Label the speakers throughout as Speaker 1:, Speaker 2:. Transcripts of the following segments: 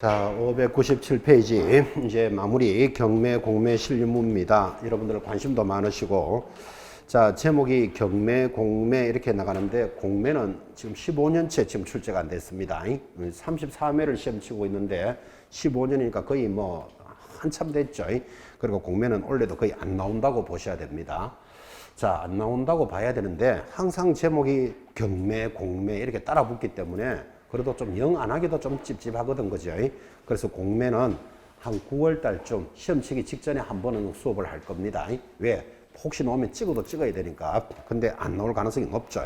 Speaker 1: 자, 597페이지 이제 마무리 경매 공매 실무입니다. 여러분들 관심도 많으시고, 자, 제목이 경매 공매 이렇게 나가는데, 공매는 지금 15년째 지금 출제가 안 됐습니다. 34매를 시험 치고 있는데 15년이니까 거의 뭐 한참 됐죠. 그리고 공매는 원래도 거의 안 나온다고 보셔야 됩니다. 자, 안 나온다고 봐야 되는데 항상 제목이 경매 공매 이렇게 따라 붙기 때문에 그래도 좀 영 안 하기도 좀 찝찝하거든, 그죠? 그래서 공매는 한 9월 달쯤 시험 치기 직전에 한 번은 수업을 할 겁니다. 왜? 혹시 나오면 찍어도 찍어야 되니까. 근데 안 나올 가능성이 높죠.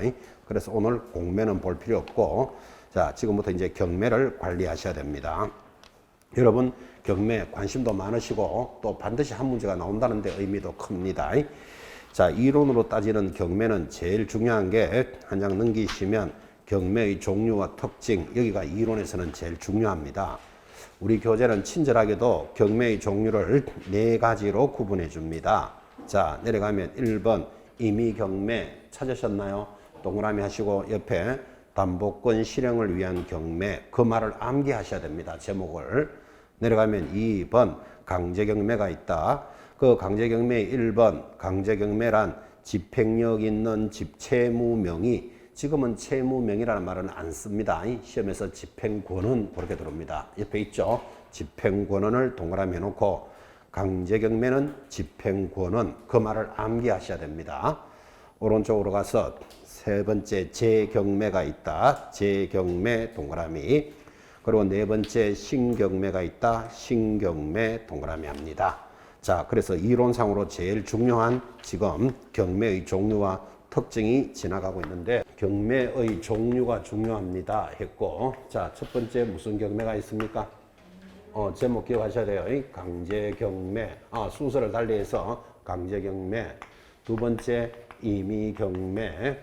Speaker 1: 그래서 오늘 공매는 볼 필요 없고, 자, 지금부터 이제 경매를 관리하셔야 됩니다. 여러분, 경매 관심도 많으시고, 또 반드시 한 문제가 나온다는 데 의미도 큽니다. 자, 이론으로 따지는 경매는 제일 중요한 게 한 장 넘기시면 경매의 종류와 특징, 여기가 이론에서는 제일 중요합니다. 우리 교재는 친절하게도 경매의 종류를 4가지로 구분해 줍니다. 자, 내려가면 1번 임의경매 찾으셨나요? 동그라미 하시고 옆에 담보권 실행을 위한 경매, 그 말을 암기하셔야 됩니다. 제목을. 내려가면 2번 강제경매가 있다. 그 강제경매의 1번 강제경매란 집행력 있는 집채무명의, 지금은 채무명의라는 말은 안 씁니다. 시험에서 집행권은 그렇게 들어옵니다. 옆에 있죠. 집행권은을 동그라미 해놓고 강제경매는 집행권은, 그 말을 암기하셔야 됩니다. 오른쪽으로 가서 세 번째 재경매가 있다. 재경매 동그라미. 그리고 네 번째 신경매가 있다. 신경매 동그라미 합니다. 자, 그래서 이론상으로 제일 중요한 지금 경매의 종류와 특징이 지나가고 있는데, 경매의 종류가 중요합니다 했고, 자, 첫 번째 무슨 경매가 있습니까? 제목 기억하셔야 돼요. 강제경매. 순서를 달리해서 강제경매. 두 번째 임의경매.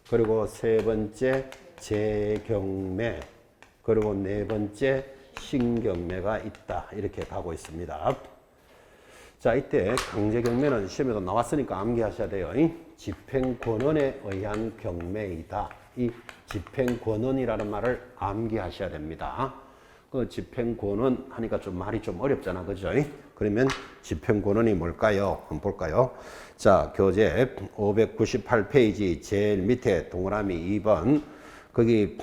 Speaker 1: 그리고 세 번째 재경매. 그리고 네 번째 신경매가 있다. 이렇게 가고 있습니다. 자, 이때 강제경매는 시험에도 나왔으니까 암기하셔야 돼요. 집행권원에 의한 경매이다. 이 집행권원이라는 말을 암기하셔야 됩니다. 그 집행권원 하니까 좀 말이 좀 어렵잖아, 그죠? 그러면 집행권원이 뭘까요? 한번 볼까요? 자, 교재 598페이지 제일 밑에 동그라미 2번, 거기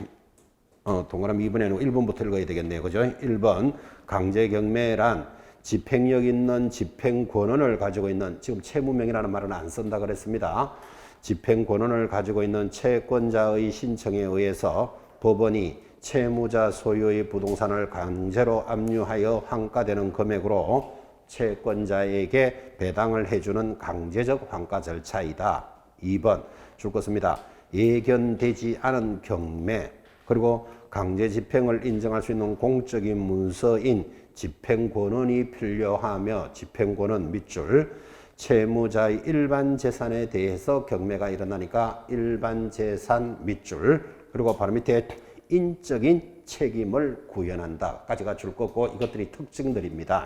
Speaker 1: 동그라미 2번에는 1번부터 읽어야 되겠네요, 그죠? 1번 강제경매란 집행력 있는 집행권원을 가지고 있는, 지금 채무명이라는 말은 안 쓴다 그랬습니다. 집행권원을 가지고 있는 채권자의 신청에 의해서 법원이 채무자 소유의 부동산을 강제로 압류하여 환가되는 금액으로 채권자에게 배당을 해주는 강제적 환가 절차이다. 2번 줄 것입니다. 예견되지 않은 경매, 그리고 강제 집행을 인정할 수 있는 공적인 문서인 집행권원이 필요하며, 집행권원 밑줄 채무자의 일반 재산에 대해서 경매가 일어나니까 일반 재산 밑줄, 그리고 바로 밑에 인적인 책임을 구현한다 까지가 줄 거고, 이것들이 특징들입니다.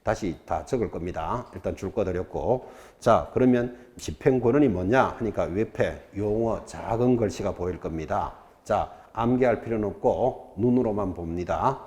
Speaker 1: 다시 다 적을 겁니다. 일단 줄 거 드렸고, 자, 그러면 집행권원이 뭐냐 하니까 옆에 용어 작은 글씨가 보일 겁니다. 자, 암기할 필요는 없고 눈으로만 봅니다.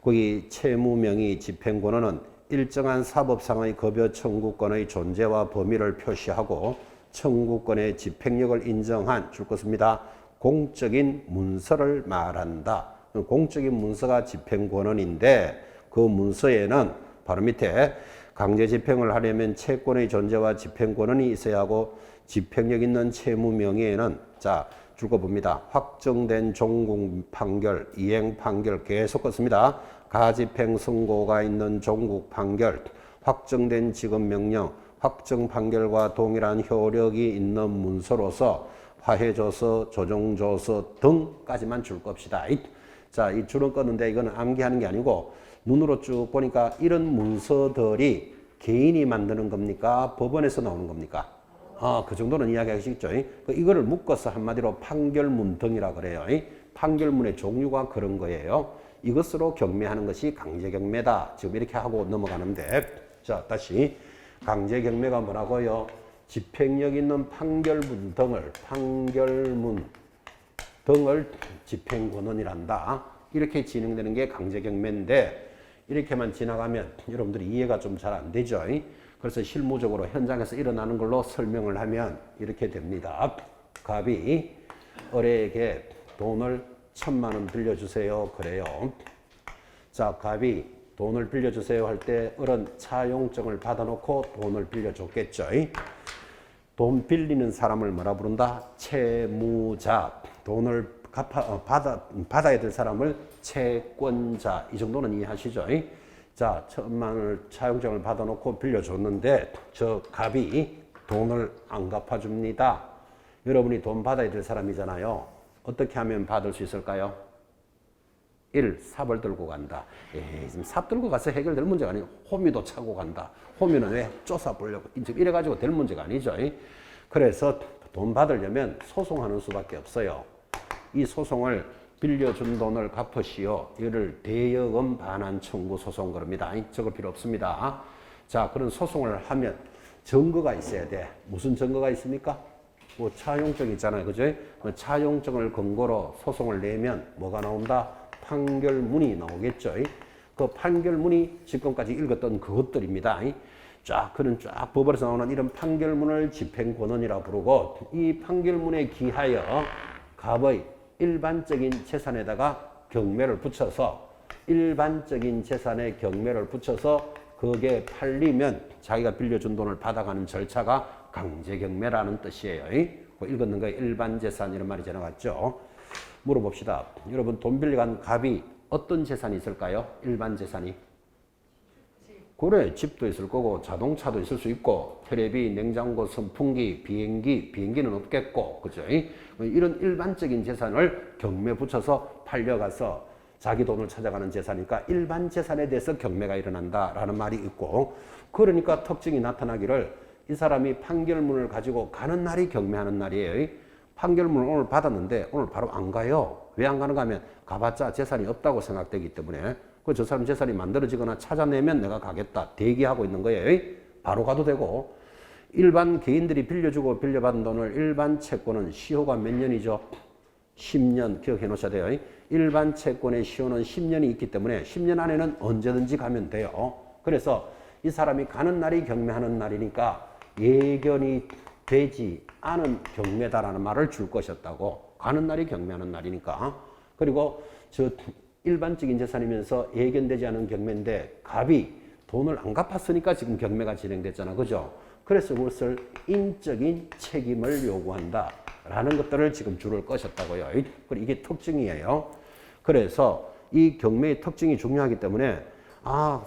Speaker 1: 거기 채무명의 집행권원은 일정한 사법상의 급여 청구권의 존재와 범위를 표시하고 청구권의 집행력을 인정한 줄 것입니다. 공적인 문서를 말한다. 공적인 문서가 집행권원인데, 그 문서에는 바로 밑에 강제 집행을 하려면 채권의 존재와 집행권원이 있어야 하고, 집행력 있는 채무명의에는 자, 줄 거 봅니다. 확정된 종국 판결, 이행 판결 계속 긋습니다. 가집행 선고가 있는 종국 판결, 확정된 지급 명령, 확정 판결과 동일한 효력이 있는 문서로서 화해조서, 조정조서 등까지만 줄 겁시다. 자, 이 줄은 껐는데 이거는 암기하는 게 아니고 눈으로 쭉 보니까 이런 문서들이 개인이 만드는 겁니까? 법원에서 나오는 겁니까? 그 정도는 이야기하시겠죠. 이거를 묶어서 한마디로 판결문 등이라 그래요. 판결문의 종류가 그런 거예요. 이것으로 경매하는 것이 강제경매다. 지금 이렇게 하고 넘어가는데, 자, 다시 강제경매가 뭐라고요? 집행력 있는 판결문 등을 집행권원이란다. 이렇게 진행되는 게 강제경매인데 이렇게만 지나가면 여러분들이 이해가 좀 잘 안 되죠. 그래서 실무적으로 현장에서 일어나는 걸로 설명을 하면 이렇게 됩니다. 갑이 을에게 돈을 1,000만 원 빌려주세요. 그래요. 자, 갑이 돈을 빌려주세요 할 때 을은 차용증을 받아놓고 돈을 빌려줬겠죠. 돈 빌리는 사람을 뭐라 부른다? 채무자. 돈을 받아야 될 사람을 채권자. 이 정도는 이해하시죠? 자, 1,000만 원을 차용증을 받아놓고 빌려줬는데 저 갑이 돈을 안 갚아줍니다. 여러분이 돈 받아야 될 사람이잖아요. 어떻게 하면 받을 수 있을까요? 1. 삽을 들고 간다. 지금 삽 들고 가서 해결될 문제가 아니고 호미도 차고 간다. 호미는 왜? 쫓아보려고. 이래가지고 될 문제가 아니죠. 그래서 돈 받으려면 소송하는 수밖에 없어요. 이 소송을 빌려준 돈을 갚으시오. 이를 대여금 반환 청구 소송 그럽니다. 적을 필요 없습니다. 자, 그런 소송을 하면 증거가 있어야 돼. 무슨 증거가 있습니까? 뭐 차용증 있잖아요. 그죠? 차용증을 근거로 소송을 내면 뭐가 나온다? 판결문이 나오겠죠. 그 판결문이 지금까지 읽었던 그것들입니다. 그런 법원에서 나오는 이런 판결문을 집행권원이라고 부르고 이 판결문에 기하여 갑의 일반적인 재산에다가 경매를 붙여서 일반적인 재산에 경매를 붙여서 그게 팔리면 자기가 빌려준 돈을 받아가는 절차가 강제경매라는 뜻이에요. 읽었는 거 일반 재산 이런 말이 지나갔죠. 물어봅시다. 여러분 돈 빌려간 갑이 어떤 재산이 있을까요? 일반 재산이. 그래, 집도 있을 거고 자동차도 있을 수 있고 텔레비, 냉장고, 선풍기, 비행기는 없겠고, 그죠? 이런 일반적인 재산을 경매 붙여서 팔려가서 자기 돈을 찾아가는 재산이니까 일반 재산에 대해서 경매가 일어난다라는 말이 있고, 그러니까 특징이 나타나기를 이 사람이 판결문을 가지고 가는 날이 경매하는 날이에요. 판결문을 오늘 받았는데 오늘 바로 안 가요. 왜 안 가는가 하면 가봤자 재산이 없다고 생각되기 때문에 저 사람 재산이 만들어지거나 찾아내면 내가 가겠다 대기하고 있는 거예요. 바로 가도 되고, 일반 개인들이 빌려주고 빌려받은 돈을 일반 채권은 시효가 몇 년이죠? 10년 기억해 놓으셔야 돼요. 일반 채권의 시효는 10년이 있기 때문에 10년 안에는 언제든지 가면 돼요. 그래서 이 사람이 가는 날이 경매하는 날이니까 예견이 되지 않은 경매다라는 말을 줄 것이었다고. 가는 날이 경매하는 날이니까. 그리고 저 일반적인 재산이면서 예견되지 않은 경매인데 갑이 돈을 안 갚았으니까 지금 경매가 진행됐잖아. 그죠? 그래서 그것을 인적인 책임을 요구한다 라는 것들을 지금 줄을 것이었다고요. 이게 특징이에요. 그래서 이 경매의 특징이 중요하기 때문에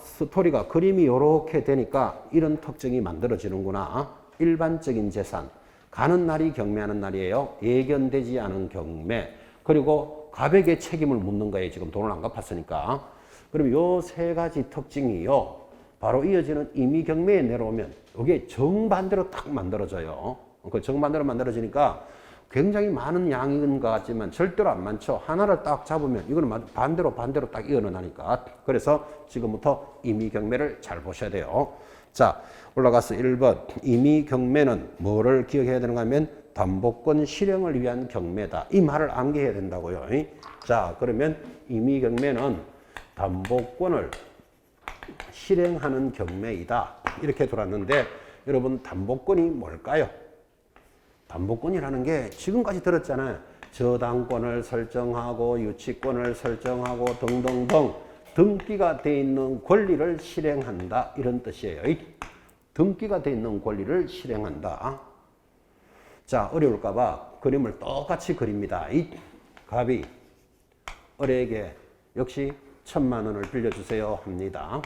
Speaker 1: 스토리가 그림이 이렇게 되니까 이런 특징이 만들어지는구나. 일반적인 재산, 가는 날이 경매하는 날이에요. 예견되지 않은 경매. 그리고 갑에게 책임을 묻는 거예요. 지금 돈을 안 갚았으니까. 그럼 요 세 가지 특징이요. 바로 이어지는 임의경매에 내려오면 이게 정반대로 딱 만들어져요. 그 정반대로 만들어지니까 굉장히 많은 양인 것 같지만 절대로 안 많죠. 하나를 딱 잡으면 이거는 반대로 딱 이어나니까. 그래서 지금부터 임의경매를 잘 보셔야 돼요. 자, 올라가서 1번. 임의경매는 뭐를 기억해야 되는가 하면 담보권 실행을 위한 경매다. 이 말을 암기해야 된다고요. 자, 그러면 임의경매는 담보권을 실행하는 경매이다. 이렇게 돌았는데 여러분 담보권이 뭘까요? 담보권이라는 게 지금까지 들었잖아요. 저당권을 설정하고 유치권을 설정하고 등등등 등기가 돼 있는 권리를 실행한다. 이런 뜻이에요. 등기가 돼 있는 권리를 실행한다. 자, 어려울까 봐 그림을 똑같이 그립니다. 갑이 을에게 역시 1,000만 원을 빌려주세요 합니다.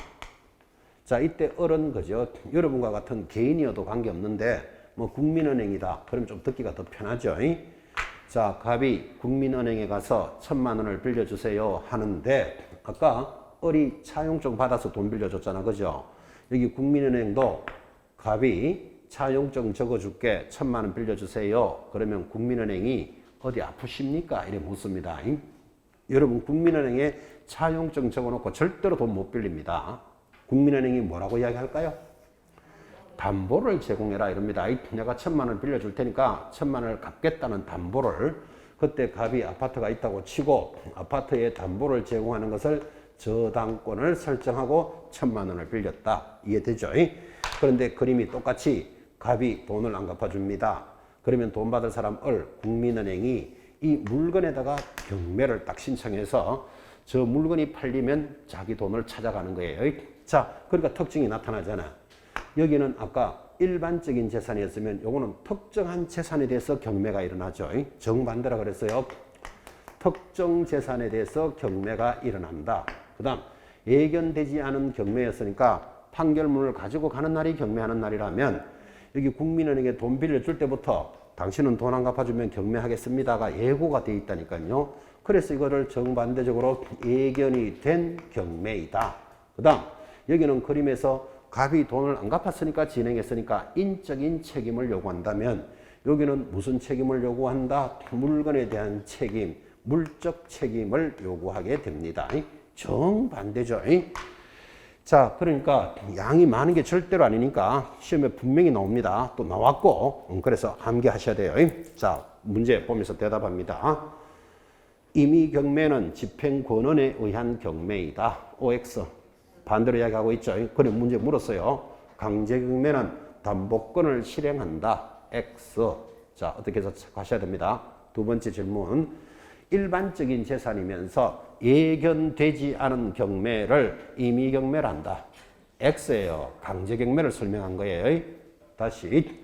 Speaker 1: 자, 이때 을은 그죠? 여러분과 같은 개인이어도 관계없는데 뭐 국민은행이다. 그럼 좀 듣기가 더 편하죠. 자, 갑이 국민은행에 가서 1,000만 원을 빌려주세요 하는데 아까 을이 차용증 받아서 돈 빌려줬잖아. 그죠? 여기 국민은행도 갑이 차용증 적어줄게 1,000만 원 빌려주세요. 그러면 국민은행이 어디 아프십니까? 이래 묻습니다. 여러분 국민은행에 차용증 적어놓고 절대로 돈 못 빌립니다. 국민은행이 뭐라고 이야기할까요? 담보를 제공해라 이럽니다. 내가 1,000만 원 빌려줄 테니까 1,000만 원을 갚겠다는 담보를. 그때 갑이 아파트가 있다고 치고 아파트에 담보를 제공하는 것을 저당권을 설정하고 1,000만 원을 빌렸다. 이해되죠? 그런데 그림이 똑같이 갑이 돈을 안 갚아줍니다. 그러면 돈 받을 사람 국민은행이 이 물건에다가 경매를 딱 신청해서 저 물건이 팔리면 자기 돈을 찾아가는 거예요. 자, 그러니까 특징이 나타나잖아. 여기는 아까 일반적인 재산이었으면 요거는 특정한 재산에 대해서 경매가 일어나죠. 정반대라 그랬어요. 특정 재산에 대해서 경매가 일어난다. 그 다음 예견되지 않은 경매였으니까 판결문을 가지고 가는 날이 경매하는 날이라면 여기 국민은행에 돈 빌려줄 때부터 당신은 돈 안 갚아주면 경매하겠습니다가 예고가 돼 있다니까요. 그래서 이거를 정반대적으로 예견이 된 경매이다. 그 다음 여기는 그림에서 갑이 돈을 안 갚았으니까 진행했으니까 인적인 책임을 요구한다면 여기는 무슨 책임을 요구한다? 물건에 대한 책임, 물적 책임을 요구하게 됩니다. 정반대죠. 자, 그러니까 양이 많은 게 절대로 아니니까 시험에 분명히 나옵니다. 또 나왔고 그래서 암기하셔야 돼요. 자, 문제 보면서 대답합니다. 임의 경매는 집행권원에 의한 경매이다. OX. 반대로 이야기하고 있죠. 그래 문제 물었어요. 강제경매는 담보권을 실행한다. X. 자, 어떻게 해서 가셔야 됩니다. 두 번째 질문. 일반적인 재산이면서 예견되지 않은 경매를 임의경매란다. X예요. 강제경매를 설명한 거예요. 다시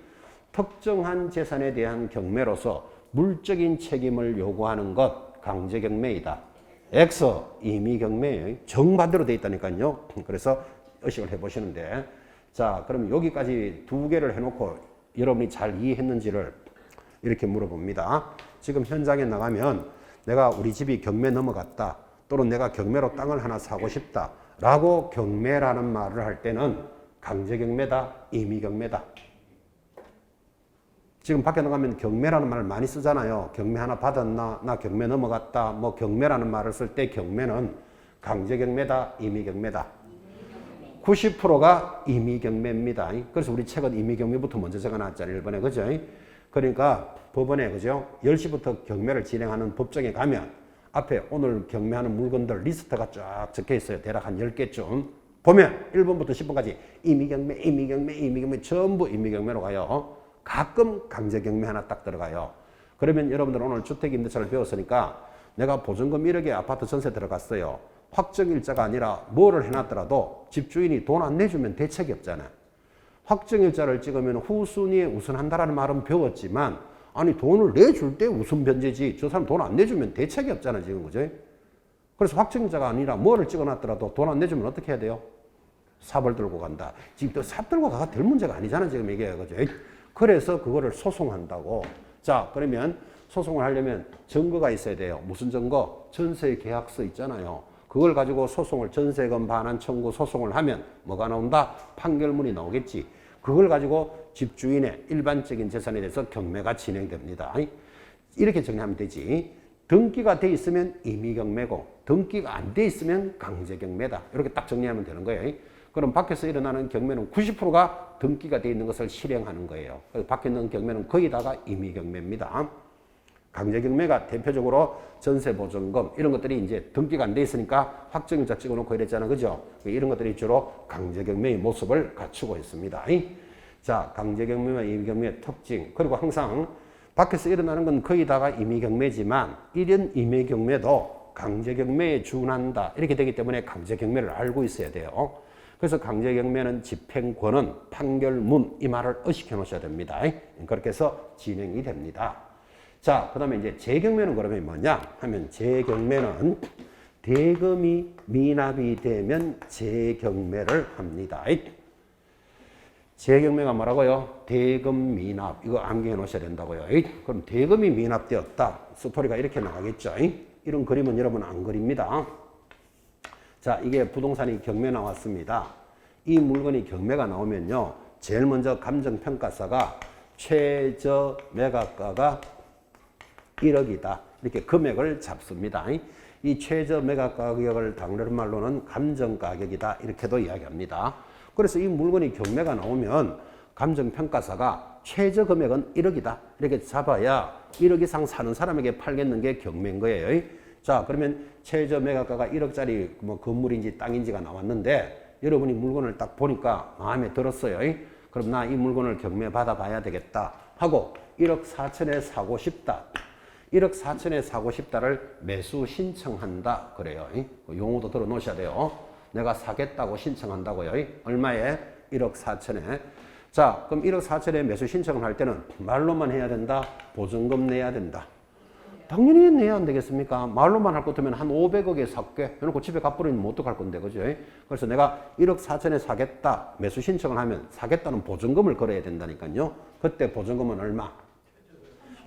Speaker 1: 특정한 재산에 대한 경매로서 물적인 책임을 요구하는 것 강제경매이다. X 임의경매예요. 정반대로 돼 있다니까요. 그래서 의식을 해보시는데 자, 그럼 여기까지 두 개를 해놓고 여러분이 잘 이해했는지를 이렇게 물어봅니다. 지금 현장에 나가면 내가 우리 집이 경매 넘어갔다 또는 내가 경매로 땅을 하나 사고 싶다 라고 경매라는 말을 할 때는 강제경매다, 임의경매다. 지금 밖에 나가면 경매라는 말을 많이 쓰잖아요. 경매 하나 받았나, 나 경매 넘어갔다, 뭐 경매라는 말을 쓸 때 경매는 강제경매다, 임의경매다. 90%가 임의경매입니다. 그래서 우리 책은 임의경매부터 먼저 적어놨잖아요. 1번에. 그죠? 그러니까 법원에, 그죠? 10시부터 경매를 진행하는 법정에 가면 앞에 오늘 경매하는 물건들 리스트가 쫙 적혀 있어요. 대략 한 10개쯤. 보면 1번부터 10번까지 임의경매, 임의경매, 임의경매 전부 임의경매로 가요. 가끔 강제경매 하나 딱 들어가요. 그러면 여러분들 오늘 주택임대차를 배웠으니까 내가 보증금 1억에 아파트 전세 들어갔어요. 확정일자가 아니라 뭐를 해놨더라도 집주인이 돈 안 내주면 대책이 없잖아. 확정일자를 찍으면 후순위에 우선한다라는 말은 배웠지만 아니 돈을 내줄 때 우선 변제지 저 사람 돈 안 내주면 대책이 없잖아 지금. 그죠? 그래서 확정일자가 아니라 뭐를 찍어놨더라도 돈 안 내주면 어떻게 해야 돼요? 삽을 들고 간다. 지금 또 삽 들고 가가 될 문제가 아니잖아 지금 이게. 그죠? 그래서 그거를 소송한다고. 자, 그러면 소송을 하려면 증거가 있어야 돼요. 무슨 증거? 전세 계약서 있잖아요. 그걸 가지고 소송을 전세금 반환 청구 소송을 하면 뭐가 나온다? 판결문이 나오겠지. 그걸 가지고 집주인의 일반적인 재산에 대해서 경매가 진행됩니다. 이렇게 정리하면 되지. 등기가 돼 있으면 임의경매고 등기가 안 돼 있으면 강제경매다. 이렇게 딱 정리하면 되는 거예요. 그럼 밖에서 일어나는 경매는 90%가 등기가 돼 있는 것을 실행하는 거예요. 그래서 밖에 있는 경매는 거의 다가 임의경매입니다. 강제경매가 대표적으로 전세보증금 이런 것들이 이제 등기가 안 돼 있으니까 확정일자 찍어놓고 이랬잖아. 그죠? 이런 것들이 주로 강제경매의 모습을 갖추고 있습니다. 자, 강제경매와 임의경매의 특징. 그리고 항상 밖에서 일어나는 건 거의 다가 임의경매지만 이런 임의경매도 강제경매에 준한다. 이렇게 되기 때문에 강제경매를 알고 있어야 돼요. 그래서 강제경매는 집행권은 판결문 이 말을 의식해 놓으셔야 됩니다. 그렇게 해서 진행이 됩니다. 자, 그 다음에 이제 재경매는 그러면 뭐냐 하면 재경매는 대금이 미납이 되면 재경매를 합니다. 재경매가 뭐라고요? 대금 미납. 이거 암기해 놓으셔야 된다고요. 그럼 대금이 미납되었다. 스토리가 이렇게 나가겠죠. 이런 그림은 여러분 안 그립니다. 자, 이게 부동산이 경매 나왔습니다. 이 물건이 경매가 나오면요. 제일 먼저 감정평가사가 최저 매각가가 1억이다. 이렇게 금액을 잡습니다. 이 최저 매각 가격을 다른 말로는 감정가격이다. 이렇게도 이야기합니다. 그래서 이 물건이 경매가 나오면 감정평가사가 최저 금액은 1억이다. 이렇게 잡아야 1억 이상 사는 사람에게 팔겠는 게 경매인 거예요. 자, 그러면 최저 매각가가 1억짜리 뭐 건물인지 땅인지가 나왔는데 여러분이 물건을 딱 보니까 마음에 들었어요. 그럼 나 이 물건을 경매 받아봐야 되겠다 하고 1억 4천에 사고 싶다. 1억 4천에 사고 싶다를 매수 신청한다 그래요. 용어도 들어 놓으셔야 돼요. 내가 사겠다고 신청한다고요. 얼마에? 1억 4천에. 자, 그럼 1억 4천에 매수 신청을 할 때는 말로만 해야 된다? 보증금 내야 된다? 당연히 내야 안 되겠습니까? 말로만 할 것 같으면 한 500억에 살게 해놓고 집에 갚으려면 뭐 어떡할 건데, 그죠? 그래서 내가 1억 4천에 사겠다, 매수 신청을 하면 사겠다는 보증금을 걸어야 된다니까요. 그때 보증금은 얼마?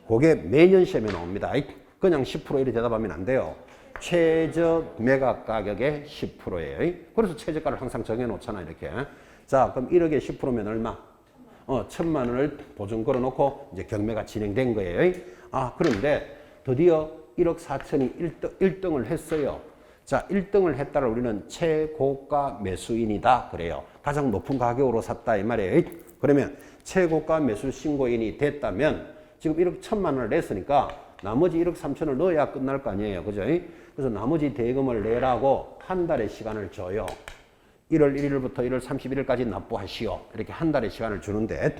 Speaker 1: 그게 매년 시험에 나옵니다. 그냥 10% 이렇게 대답하면 안 돼요. 최저 매각 가격의 10%예요. 그래서 최저가를 항상 정해놓잖아, 이렇게. 자, 그럼 1억에 10%면 얼마? 1,000만 원을 보증 걸어놓고 이제 경매가 진행된 거예요. 아, 그런데 드디어 1억 4천이 1등을 했어요. 자, 1등을 했다를 우리는 최고가 매수인이다 그래요. 가장 높은 가격으로 샀다 이 말이에요. 그러면 최고가 매수 신고인이 됐다면 지금 1억 1천만 원을 냈으니까 나머지 1억 3천을 넣어야 끝날 거 아니에요. 그죠? 그래서 나머지 대금을 내라고 한 달의 시간을 줘요. 1월 1일부터 1월 31일까지 납부하시오. 이렇게 한 달의 시간을 주는데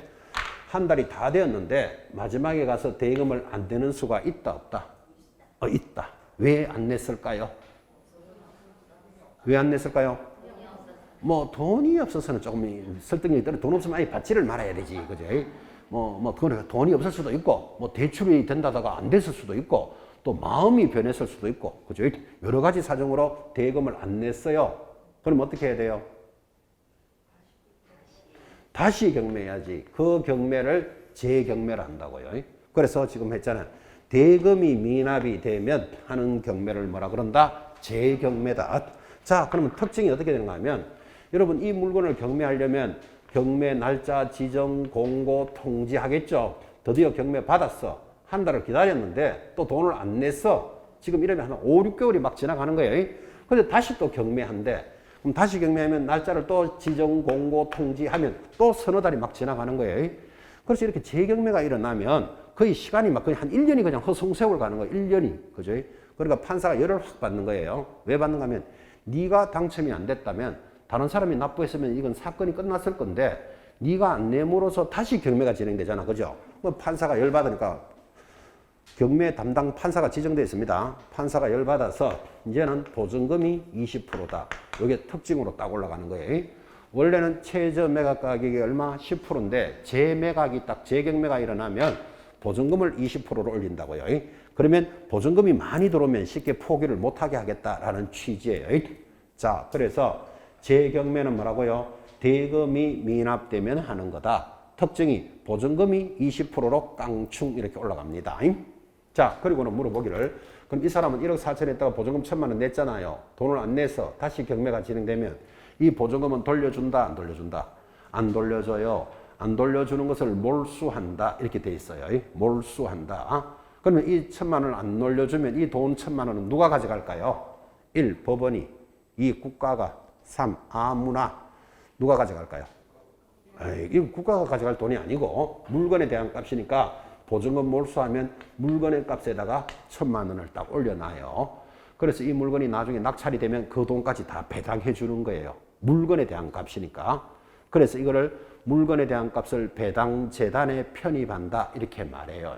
Speaker 1: 한 달이 다 되었는데 마지막에 가서 대금을 안 내는 수가 있다 없다? 있다. 왜 안 냈을까요? 왜 안 냈을까요? 뭐 돈이 없어서는 조금 설득력이 떨어. 돈 없으면 아예 받지를 말아야 되지. 그죠? 돈이 없을 수도 있고, 뭐 대출이 된다다가 안 됐을 수도 있고, 또 마음이 변했을 수도 있고, 그죠? 여러 가지 사정으로 대금을 안 냈어요. 그럼 어떻게 해야 돼요? 다시 경매해야지. 그 경매를 재경매를 한다고요. 그래서 지금 했잖아요. 대금이 미납이 되면 하는 경매를 뭐라 그런다? 재경매다. 자, 그러면 특징이 어떻게 되는가 하면 여러분 이 물건을 경매하려면 경매 날짜 지정 공고 통지하겠죠. 드디어 경매 받았어. 한 달을 기다렸는데 또 돈을 안 냈어. 지금 이러면 한 5, 6개월이 막 지나가는 거예요. 근데 다시 또 경매한대. 그럼 다시 경매하면 날짜를 또 지정 공고 통지하면 또 서너 달이 막 지나가는 거예요. 그래서 이렇게 재경매가 일어나면 거의 시간이 막 거의 한 1년이 그냥 허송세월 가는 거예요. 1년이. 그죠? 그러니까 판사가 열을 확 받는 거예요. 왜 받는가 하면 네가 당첨이 안 됐다면 다른 사람이 납부했으면 이건 사건이 끝났을 건데 네가 안 내므로서 다시 경매가 진행되잖아. 그죠? 판사가 열받으니까 경매 담당 판사가 지정되어 있습니다. 판사가 열받아서 이제는 보증금이 20%다. 이게 특징으로 딱 올라가는 거예요. 원래는 최저 매각 가격이 얼마? 10%인데 재매각이 딱 재경매가 일어나면 보증금을 20%로 올린다고요. 그러면 보증금이 많이 들어오면 쉽게 포기를 못하게 하겠다라는 취지예요. 자, 그래서 재경매는 뭐라고요? 대금이 미납되면 하는 거다. 특징이 보증금이 20%로 깡충 이렇게 올라갑니다. 자, 그리고는 물어보기를 그럼 이 사람은 1억 4천 했다가 보증금 1,000만 원 냈잖아요. 돈을 안 내서 다시 경매가 진행되면 이 보증금은 돌려준다 안 돌려준다? 안 돌려줘요. 안 돌려주는 것을 몰수한다 이렇게 돼 있어요. 몰수한다. 그러면 이 1,000만 원을 안 돌려주면 이 돈 1,000만 원은 누가 가져갈까요? 1. 법원이 2. 국가가 3. 아무나 누가 가져갈까요? 이거 국가가 가져갈 돈이 아니고 물건에 대한 값이니까 보증금 몰수하면 물건의 값에다가 1,000만 원을 딱 올려놔요. 그래서 이 물건이 나중에 낙찰이 되면 그 돈까지 다 배당해 주는 거예요. 물건에 대한 값이니까. 그래서 이거를 물건에 대한 값을 배당재단에 편입한다 이렇게 말해요.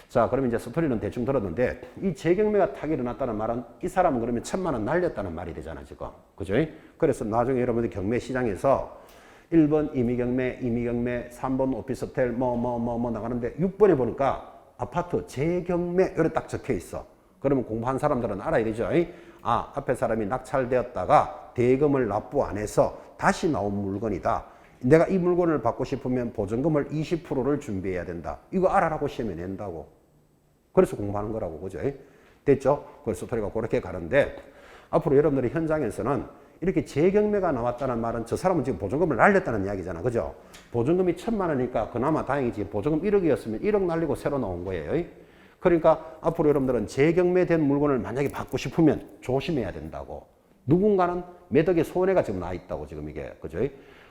Speaker 1: 자, 그러면 이제 스토리는 대충 들었는데 이 재경매가 탁 일어났다는 말은 이 사람은 그러면 1,000만 원 날렸다는 말이 되잖아 지금. 그죠? 그래서 나중에 여러분들 경매 시장에서 1번 임의경매, 3번 오피스텔 뭐 나가는데 6번에 보니까 아파트 재경매 이렇게 딱 적혀 있어. 그러면 공부한 사람들은 알아야 되죠. 아, 앞에 사람이 낙찰되었다가 대금을 납부 안 해서 다시 나온 물건이다. 내가 이 물건을 받고 싶으면 보증금을 20%를 준비해야 된다. 이거 알아라고 시험에 낸다고. 그래서 공부하는 거라고. 그죠? 됐죠? 그래서 스토리가 그렇게 가는데 앞으로 여러분들의 현장에서는 이렇게 재경매가 나왔다는 말은 저 사람은 지금 보증금을 날렸다는 이야기잖아. 그죠? 보증금이 1,000만 원이니까 그나마 다행이지. 보증금 1억이었으면 1억 날리고 새로 나온 거예요. 그러니까 앞으로 여러분들은 재경매된 물건을 만약에 받고 싶으면 조심해야 된다고. 누군가는 매덕에 손해가 지금 나 있다고 지금 이게. 그죠?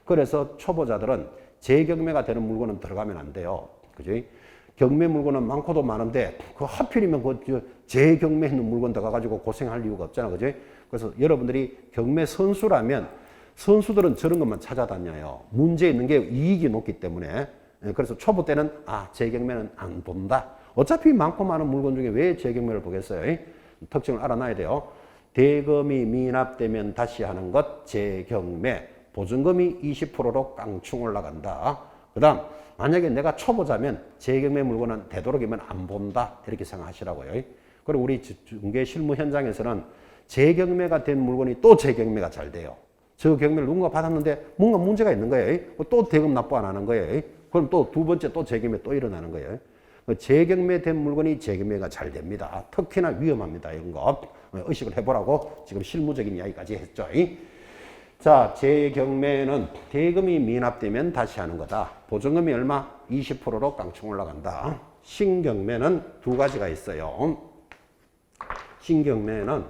Speaker 1: 그래서 초보자들은 재경매가 되는 물건은 들어가면 안 돼요. 그지? 경매 물건은 많고도 많은데 그 하필이면 그 재경매 있는 물건 들어가가지고 고생할 이유가 없잖아. 그지? 그래서 여러분들이 경매 선수라면 선수들은 저런 것만 찾아다녀요. 문제 있는 게 이익이 높기 때문에. 그래서 초보 때는 재경매는 안 본다. 어차피 많고 많은 물건 중에 왜 재경매를 보겠어요? 특징을 알아놔야 돼요. 대금이 미납되면 다시 하는 것 재경매. 보증금이 20%로 깡충 올라간다. 그 다음 만약에 내가 초보자면 재경매 물건은 되도록이면 안 본다. 이렇게 생각하시라고요. 그리고 우리 중개 실무 현장에서는 재경매가 된 물건이 또 재경매가 잘 돼요. 저 경매를 누군가 받았는데 뭔가 문제가 있는 거예요. 또 대금 납부 안 하는 거예요. 그럼 또 두 번째 또 재경매 또 일어나는 거예요. 재경매 된 물건이 재경매가 잘 됩니다. 특히나 위험합니다. 이런 거 의식을 해보라고 지금 실무적인 이야기까지 했죠. 자, 재경매는 대금이 미납되면 다시 하는 거다. 보증금이 얼마? 20%로 깡충 올라간다. 신경매는 두 가지가 있어요. 신경매는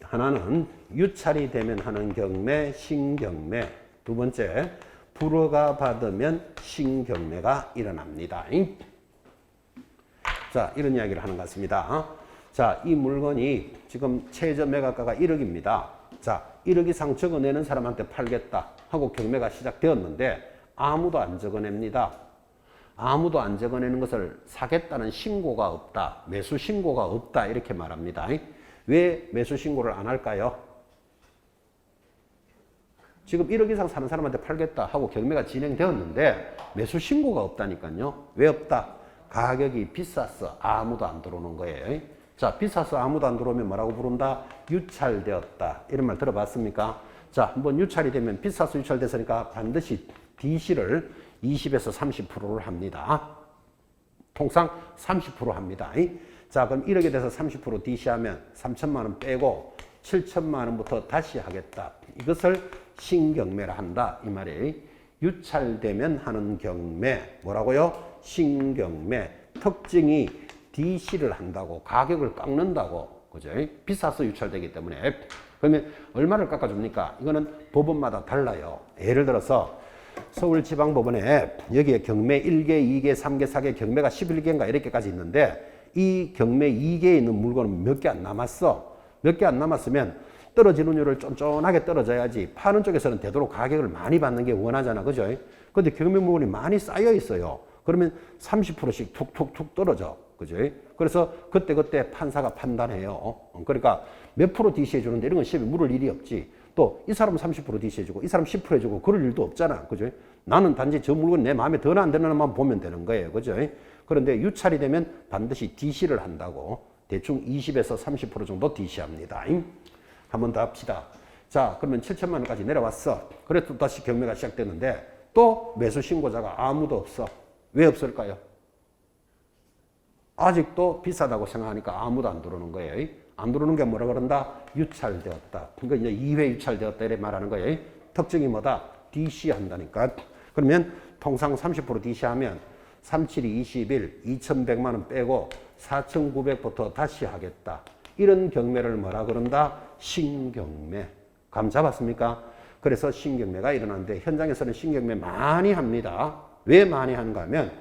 Speaker 1: 하나는 유찰이 되면 하는 경매, 신경매. 두 번째, 불허가 받으면 신경매가 일어납니다. 자, 이런 이야기를 하는 것 같습니다. 자, 이 물건이 지금 최저 매각가가 1억입니다. 자, 1억 이상 적어내는 사람한테 팔겠다 하고 경매가 시작되었는데 아무도 안 적어냅니다. 아무도 안 적어내는 것을 사겠다는 신고가 없다. 매수 신고가 없다. 이렇게 말합니다. 왜 매수 신고를 안 할까요? 지금 1억 이상 사는 사람한테 팔겠다 하고 경매가 진행되었는데 매수 신고가 없다니까요. 왜 없다? 가격이 비쌌어. 아무도 안 들어오는 거예요. 자, 비싸서 아무도 안 들어오면 뭐라고 부른다? 유찰되었다. 이런 말 들어봤습니까? 자, 한번 유찰이 되면 비싸서 유찰됐으니까 반드시 DC를 20에서 30%를 합니다. 통상 30% 합니다. 자, 그럼 1억에 대해서 30% DC하면 3천만 원 빼고 7천만 원부터 다시 하겠다. 이것을 신경매라 한다. 이 말이에요. 유찰되면 하는 경매. 뭐라고요? 신경매. 특징이 DC를 한다고. 가격을 깎는다고. 그죠? 비싸서 유찰되기 때문에. 그러면 얼마를 깎아줍니까? 이거는 법원마다 달라요. 예를 들어서 서울지방법원에 여기에 경매 1개, 2개, 3개, 4개, 경매가 11개인가 이렇게까지 있는데 이 경매 2개에 있는 물건은 몇 개 안 남았어. 몇 개 안 남았으면 떨어지는 율을 쫀쫀하게 떨어져야지 파는 쪽에서는 되도록 가격을 많이 받는 게 원하잖아. 그죠? 근데 경매 물건이 많이 쌓여 있어요. 그러면 30%씩 툭툭툭 떨어져. 그죠? 그래서 그때 판사가 판단해요. 그러니까 몇 프로 DC 해주는데 이런 건 시험에 물을 일이 없지. 또 이 사람은 30% DC 해주고 이 사람 10% 해주고 그럴 일도 없잖아. 그죠? 나는 단지 저 물건 내 마음에 드나 안 드나만 보면 되는 거예요. 그죠? 그런데 유찰이 되면 반드시 DC를 한다고. 대충 20에서 30% 정도 DC합니다. 한번 더 합시다. 자, 그러면 7천만 원까지 내려왔어. 그래 또 다시 경매가 시작됐는데 또 매수 신고자가 아무도 없어. 왜 없을까요? 아직도 비싸다고 생각하니까 아무도 안 들어오는 거예요. 안 들어오는 게 뭐라 그런다? 유찰되었다. 그러니까 이제 2회 유찰되었다 이렇게 말하는 거예요. 특징이 뭐다? DC 한다니까. 그러면 통상 30% DC 하면 37이 21, 2100만 원 빼고 4900부터 다시 하겠다. 이런 경매를 뭐라 그런다? 신경매. 감 잡았습니까? 그래서 신경매가 일어나는데 현장에서는 신경매 많이 합니다. 왜 많이 하는가 하면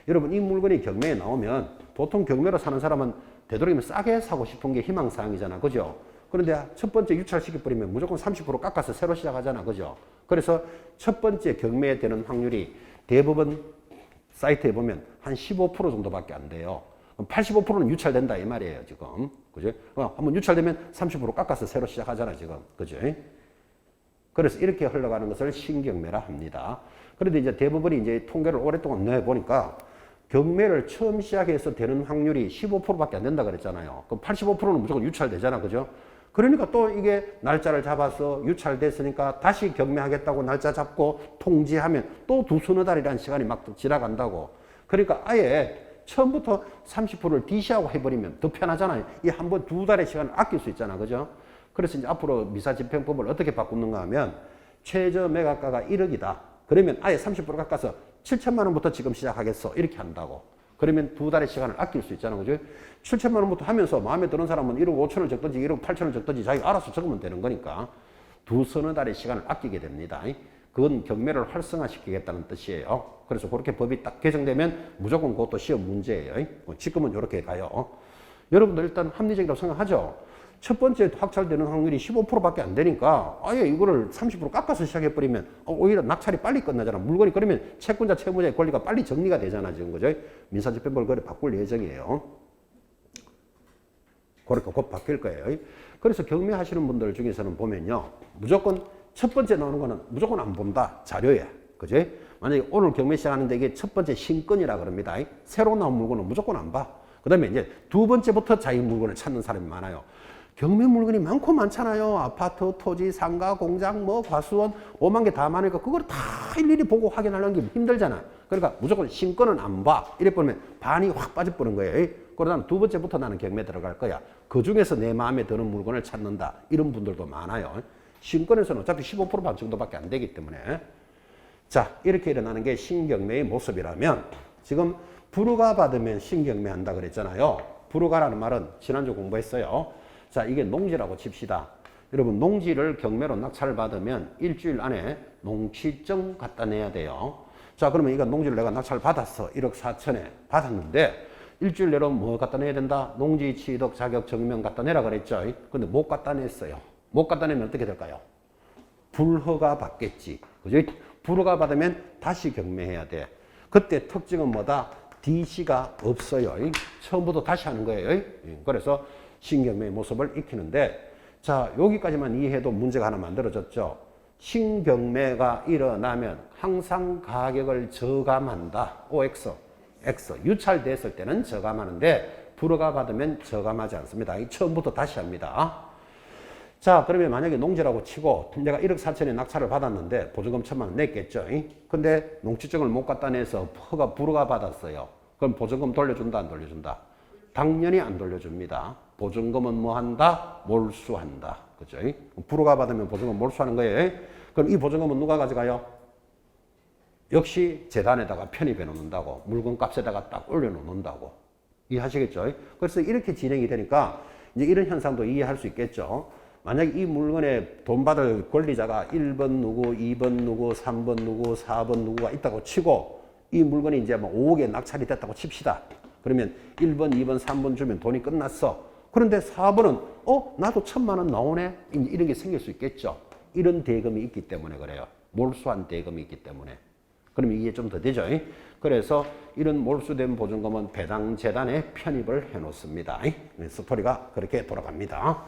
Speaker 1: 여러분 이 물건이 경매에 나오면 보통 경매로 사는 사람은 되도록이면 싸게 사고 싶은 게 희망사항이잖아. 그죠? 그런데 첫 번째 유찰시켜버리면 무조건 30% 깎아서 새로 시작하잖아. 그죠? 그래서 첫 번째 경매에 되는 확률이 대부분 사이트에 보면 한 15% 정도밖에 안 돼요. 85%는 유찰된다 이 말이에요. 지금. 그죠? 한번 유찰되면 30% 깎아서 새로 시작하잖아. 지금. 그죠? 그래서 이렇게 흘러가는 것을 신경매라 합니다. 그런데 이제 대부분이 이제 통계를 오랫동안 내보니까 경매를 처음 시작해서 되는 확률이 15%밖에 안 된다 그랬잖아요. 그럼 85%는 무조건 유찰되잖아. 그죠? 그러니까 또 이게 날짜를 잡아서 유찰됐으니까 다시 경매하겠다고 날짜 잡고 통지하면 또 두서너 달이라는 시간이 막 지나간다고. 그러니까 아예 처음부터 30%를 DC하고 해버리면 더 편하잖아요. 이 한 번 두 달의 시간을 아낄 수 있잖아. 그죠? 그래서 이제 앞으로 미사집행법을 어떻게 바꾸는가 하면 최저 매각가가 1억이다. 그러면 아예 30% 깎아서 7천만 원부터 지금 시작하겠어. 이렇게 한다고. 그러면 두 달의 시간을 아낄 수 있잖아. 그죠? 7천만 원부터 하면서 마음에 드는 사람은 1억 5천을 적든지 1억 8천을 적든지 자기가 알아서 적으면 되는 거니까 두서너 달의 시간을 아끼게 됩니다. 그건 경매를 활성화시키겠다는 뜻이에요. 그래서 그렇게 법이 딱 개정되면 무조건 그것도 시험 문제예요. 지금은 이렇게 가요. 여러분들 일단 합리적이라고 생각하죠. 첫 번째 확찰되는 확률이 15%밖에 안 되니까 아예 이거를 30% 깎아서 시작해버리면 오히려 낙찰이 빨리 끝나잖아. 물건이 그러면 채권자, 채무자의 권리가 빨리 정리가 되잖아. 지금 그죠? 민사집행법을 그래 바꿀 예정이에요. 그러니까 곧 바뀔 거예요. 그래서 경매하시는 분들 중에서는 보면요. 무조건 첫 번째 나오는 거는 무조건 안 본다. 자료에. 그죠? 만약에 오늘 경매 시작하는데 이게 첫 번째 신건이라 그럽니다. 새로 나온 물건은 무조건 안 봐. 그 다음에 이제 두 번째부터 자기 물건을 찾는 사람이 많아요. 경매 물건이 많고 많잖아요. 아파트, 토지, 상가, 공장, 뭐 과수원 5만 개 다 많으니까 그걸 다 일일이 보고 확인하려는 게 힘들잖아. 그러니까 무조건 신건은 안 봐. 이래 보면 반이 확 빠져버린 거예요. 그러다 두 번째부터 나는 경매 들어갈 거야. 그 중에서 내 마음에 드는 물건을 찾는다. 이런 분들도 많아요. 신건에서는 어차피 15%반 정도밖에 안 되기 때문에. 자, 이렇게 일어나는 게 신경매의 모습이라면 지금 불허가 받으면 신경매 한다 그랬잖아요. 불허가라는 말은 지난주 공부했어요. 자, 이게 농지라고 칩시다. 여러분, 농지를 경매로 낙찰을 받으면 일주일 안에 농취증 갖다 내야 돼요. 자, 그러면 이거 농지를 내가 낙찰을 받았어. 1억 4천에 받았는데 일주일 내로 뭐 갖다 내야 된다? 농지 취득 자격 증명 갖다 내라 그랬죠. 근데 못 갖다 냈어요. 못 갖다 내면 어떻게 될까요? 불허가 받겠지. 그죠? 불허가 받으면 다시 경매해야 돼. 그때 특징은 뭐다? DC가 없어요. 처음부터 다시 하는 거예요. 그래서 신경매의 모습을 익히는데, 자, 여기까지만 이해해도 문제가 하나 만들어졌죠. 신경매가 일어나면 항상 가격을 저감한다. OX. X. 유찰됐을 때는 저감하는데 불허가 받으면 저감하지 않습니다. 처음부터 다시 합니다. 자, 그러면 만약에 농지라고 치고 내가 1억 4천에 낙찰을 받았는데 보증금 1,000만 원 냈겠죠. 근데 농취증을 못 갖다 내서 불허가 받았어요. 그럼 보증금 돌려준다, 안 돌려준다? 당연히 안 돌려줍니다. 보증금은 뭐 한다? 몰수한다. 그죠? 불허가 받으면 보증금 몰수하는 거예요. 그럼 이 보증금은 누가 가져가요? 역시 재단에다가 편입해 놓는다고. 물건 값에다가 딱 올려 놓는다고. 이해하시겠죠? 그래서 이렇게 진행이 되니까 이제 이런 현상도 이해할 수 있겠죠. 만약에 이 물건에 돈 받을 권리자가 1번 누구, 2번 누구, 3번 누구, 4번 누구가 있다고 치고 이 물건이 이제 뭐 5억에 낙찰이 됐다고 칩시다. 그러면 1번, 2번, 3번 주면 돈이 끝났어. 그런데 4번은 나도 1,000만 원 나오네? 이런 게 생길 수 있겠죠. 이런 대금이 있기 때문에 그래요. 몰수한 대금이 있기 때문에. 그러면 이게 좀 더 되죠. 그래서 이런 몰수된 보증금은 배당재단에 편입을 해 놓습니다. 스토리가 그렇게 돌아갑니다.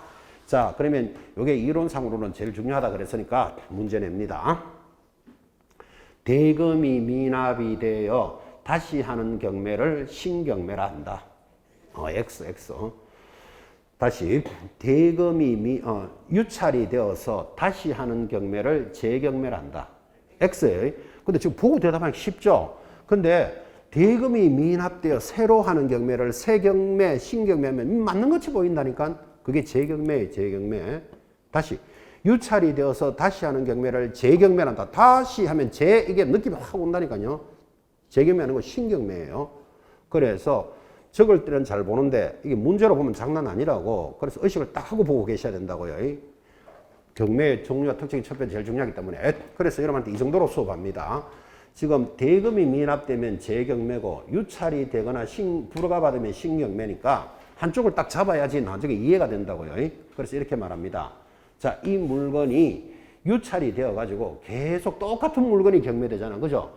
Speaker 1: 자, 그러면 이게 이론상으로는 제일 중요하다 그랬으니까 문제 냅니다. 대금이 미납이 되어 다시 하는 경매를 신경매라 한다. X. 다시 대금이 유찰이 되어서 다시 하는 경매를 재경매라 한다. X예요. 근데 지금 보고 대답하기 쉽죠? 근데 대금이 미납되어 새로 하는 경매를 새 경매, 신경매면 맞는 것이 보인다니까? 그게 재경매예요, 재경매. 다시 유찰이 되어서 다시 하는 경매를 재경매란다. 다시 하면 이게 느낌이 확 온다니까요. 재경매하는 건 신경매예요. 그래서 적을 때는 잘 보는데 이게 문제로 보면 장난 아니라고. 그래서 의식을 딱 하고 보고 계셔야 된다고요. 경매의 종류와 특징이 첫 번째 제일 중요하기 때문에. 그래서 여러분한테 이 정도로 수업합니다. 지금 대금이 미납되면 재경매고 유찰이 되거나 불허가 받으면 신경매니까 한쪽을 딱 잡아야지 나중에 이해가 된다고요. 그래서 이렇게 말합니다. 자, 이 물건이 유찰이 되어가지고 계속 똑같은 물건이 경매되잖아. 그죠?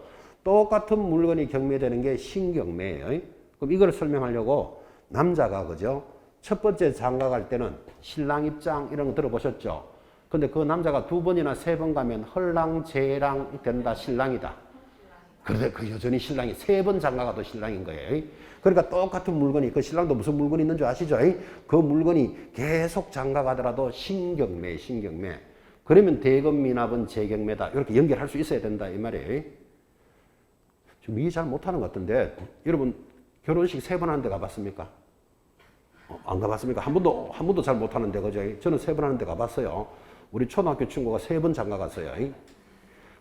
Speaker 1: 똑같은 물건이 경매되는 게 신경매예요. 그럼 이걸 설명하려고 남자가, 그죠? 첫 번째 장가 갈 때는 신랑 입장 이런 거 들어보셨죠? 근데 그 남자가 2번이나 3번 가면 헐랑, 된다, 신랑이다. 그런데 그 여전히 신랑이 3번 장가가도 신랑인 거예요. 그러니까 똑같은 물건이, 그 신랑도 무슨 물건이 있는 줄 아시죠? 그 물건이 계속 장가가더라도 신경매. 그러면 대금 미납은 재경매다. 이렇게 연결할 수 있어야 된다 이 말이에요. 지금 이해 잘 못하는 것 같은데 여러분 결혼식 3번 하는데 가봤습니까? 안 가봤습니까? 한 번도 잘 못하는데, 그죠? 저는 3번 하는데 가봤어요. 우리 초등학교 친구가 3번 장가 갔어요.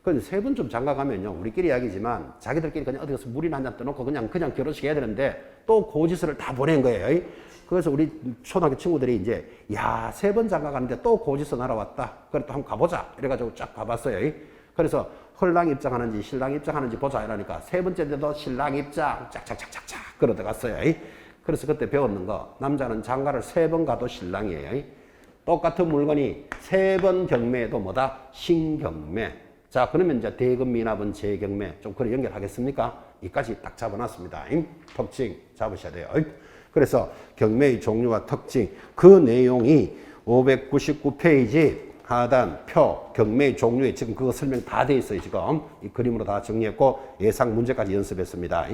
Speaker 1: 근데 3번 좀 장가 가면요, 우리끼리 이야기지만 자기들끼리 그냥 어디 가서 물이나 한잔 떠놓고 그냥 결혼식 해야 되는데 또 고지서를 다 보낸 거예요. 그래서 우리 초등학교 친구들이 이제, 야, 3번 장가 가는데 또 고지서 날아왔다. 그래 또 한번 가보자. 이래가지고 쫙 가봤어요. 그래서 헐랑 입장하는지 신랑 입장하는지 보자 이러니까 세 번째인데도 신랑 입장 짝짝짝짝짝 걸어 들어갔어요. 그래서 그때 배웠는 거 남자는 장가를 3번 가도 신랑이에요. 똑같은 물건이 3번 경매에도 뭐다? 신경매. 자, 그러면 이제 대금 미납은 재경매. 좀 그래 연결하겠습니까? 이까지 딱 잡아놨습니다. 특징 잡으셔야 돼요. 그래서 경매의 종류와 특징, 그 내용이 599페이지 하단 표 경매의 종류에 지금 그거 설명 다 돼 있어요. 지금 이 그림으로 다 정리했고 예상 문제까지 연습했습니다.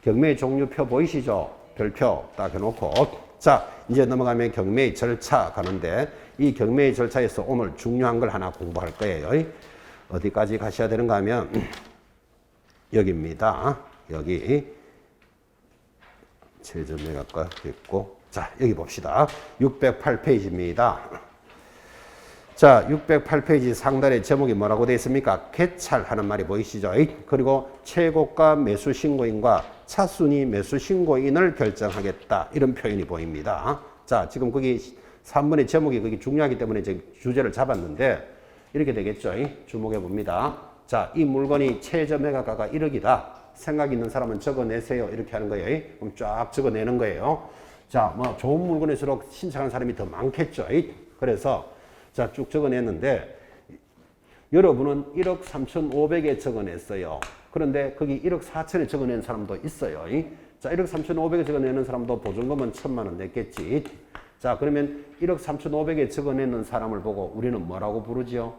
Speaker 1: 경매의 종류표 보이시죠? 별표 딱 해놓고 자 이제 넘어가면 경매의 절차 가는데 이 경매의 절차에서 오늘 중요한 걸 하나 공부할 거예요. 어디까지 가셔야 되는가 하면 여기입니다. 여기 최저매가 있고 자 여기 봅시다. 608페이지입니다. 자 608페이지 상단에 제목이 뭐라고 되어 있습니까? 개찰하는 말이 보이시죠? 그리고 최고가 매수신고인과 차순위 매수신고인을 결정하겠다 이런 표현이 보입니다. 자 지금 거기 3번의 제목이 거기 중요하기 때문에 이제 주제를 잡았는데 이렇게 되겠죠. 주목해 봅니다. 자, 이 물건이 최저 매각가가 1억이다. 생각 있는 사람은 적어내세요. 이렇게 하는 거예요. 그럼 쫙 적어내는 거예요. 자, 뭐 좋은 물건일수록 신청한 사람이 더 많겠죠. 그래서 자, 쭉 적어냈는데 여러분은 1억 3,500에 적어냈어요. 그런데 거기 1억 4천에 적어낸 사람도 있어요. 자, 1억 3,500에 적어내는 사람도 보증금은 1,000만 원 냈겠지. 자, 그러면 1억 3,500에 적어내는 사람을 보고 우리는 뭐라고 부르지요?